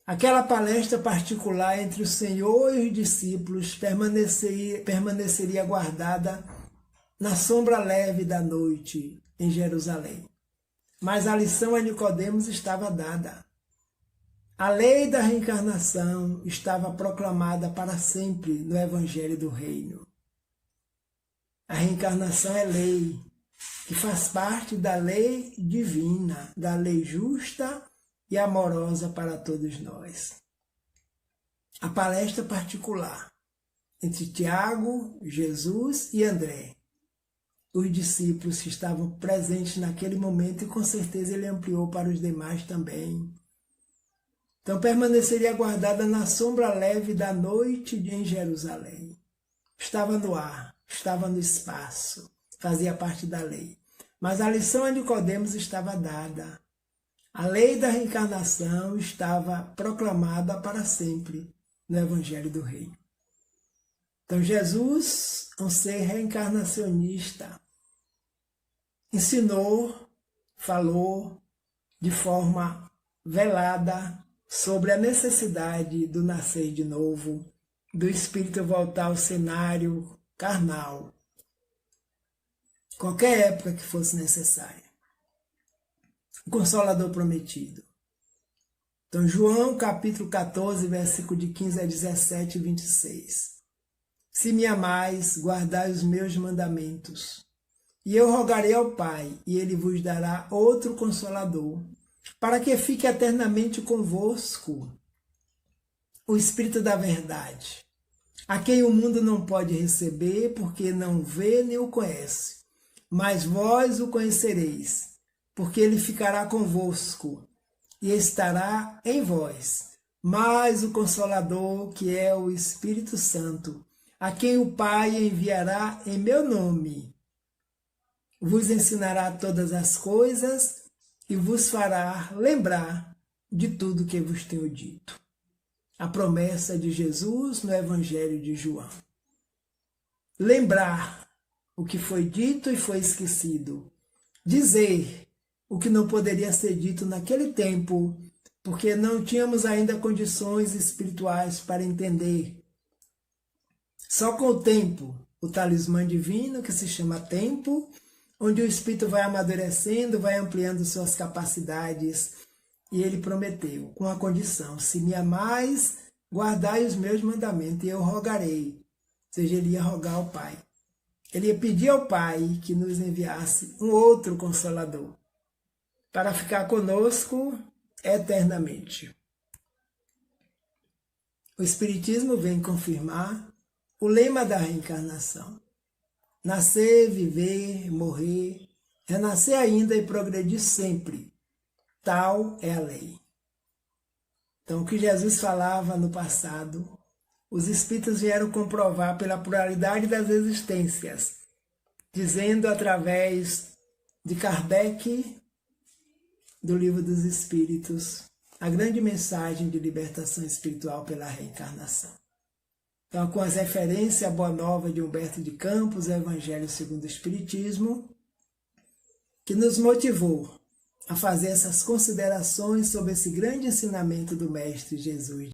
Aquela palestra particular entre o Senhor e os discípulos permaneceria guardada na sombra leve da noite em Jerusalém. Mas a lição a Nicodemos estava dada. A lei da reencarnação estava proclamada para sempre no Evangelho do Reino. A reencarnação é lei, que faz parte da lei divina, da lei justa e amorosa para todos nós. A palestra particular entre Tiago, Jesus e André. Os discípulos que estavam presentes naquele momento e com certeza ele ampliou para os demais também. Então permaneceria guardada na sombra leve da noite em Jerusalém. Estava no ar, estava no espaço, fazia parte da lei. Mas a lição a Nicodemos estava dada. A lei da reencarnação estava proclamada para sempre no Evangelho do Reino. Então Jesus, um ser reencarnacionista, ensinou, falou de forma velada sobre a necessidade do nascer de novo, do espírito voltar ao cenário carnal, qualquer época que fosse necessária. O Consolador prometido. Então, João, capítulo 14, versículo de 15 a 17 e 26. Se me amais, guardai os meus mandamentos. E eu rogarei ao Pai, e ele vos dará outro Consolador, para que fique eternamente convosco, o Espírito da Verdade, a quem o mundo não pode receber, porque não vê nem o conhece. Mas vós o conhecereis, porque ele ficará convosco e estará em vós. Mas o Consolador, que é o Espírito Santo, a quem o Pai enviará em meu nome, vos ensinará todas as coisas e vos fará lembrar de tudo que vos tenho dito. A promessa de Jesus no Evangelho de João. Lembrar o que foi dito e foi esquecido. Dizer o que não poderia ser dito naquele tempo, porque não tínhamos ainda condições espirituais para entender. Só com o tempo, o talismã divino, que se chama tempo, onde o espírito vai amadurecendo, vai ampliando suas capacidades. E ele prometeu, com a condição, se me amais, guardai os meus mandamentos, e eu rogarei. Ou seja, ele ia rogar ao Pai. Ele ia pedir ao Pai que nos enviasse um outro Consolador, para ficar conosco eternamente. O Espiritismo vem confirmar o lema da reencarnação. Nascer, viver, morrer, renascer ainda e progredir sempre. Tal é a lei. Então, o que Jesus falava no passado, os espíritos vieram comprovar pela pluralidade das existências, dizendo através de Kardec, do Livro dos Espíritos, a grande mensagem de libertação espiritual pela reencarnação. Então, com as referências à Boa Nova de Humberto de Campos, o Evangelho segundo o Espiritismo, que nos motivou a fazer essas considerações sobre esse grande ensinamento do Mestre Jesus.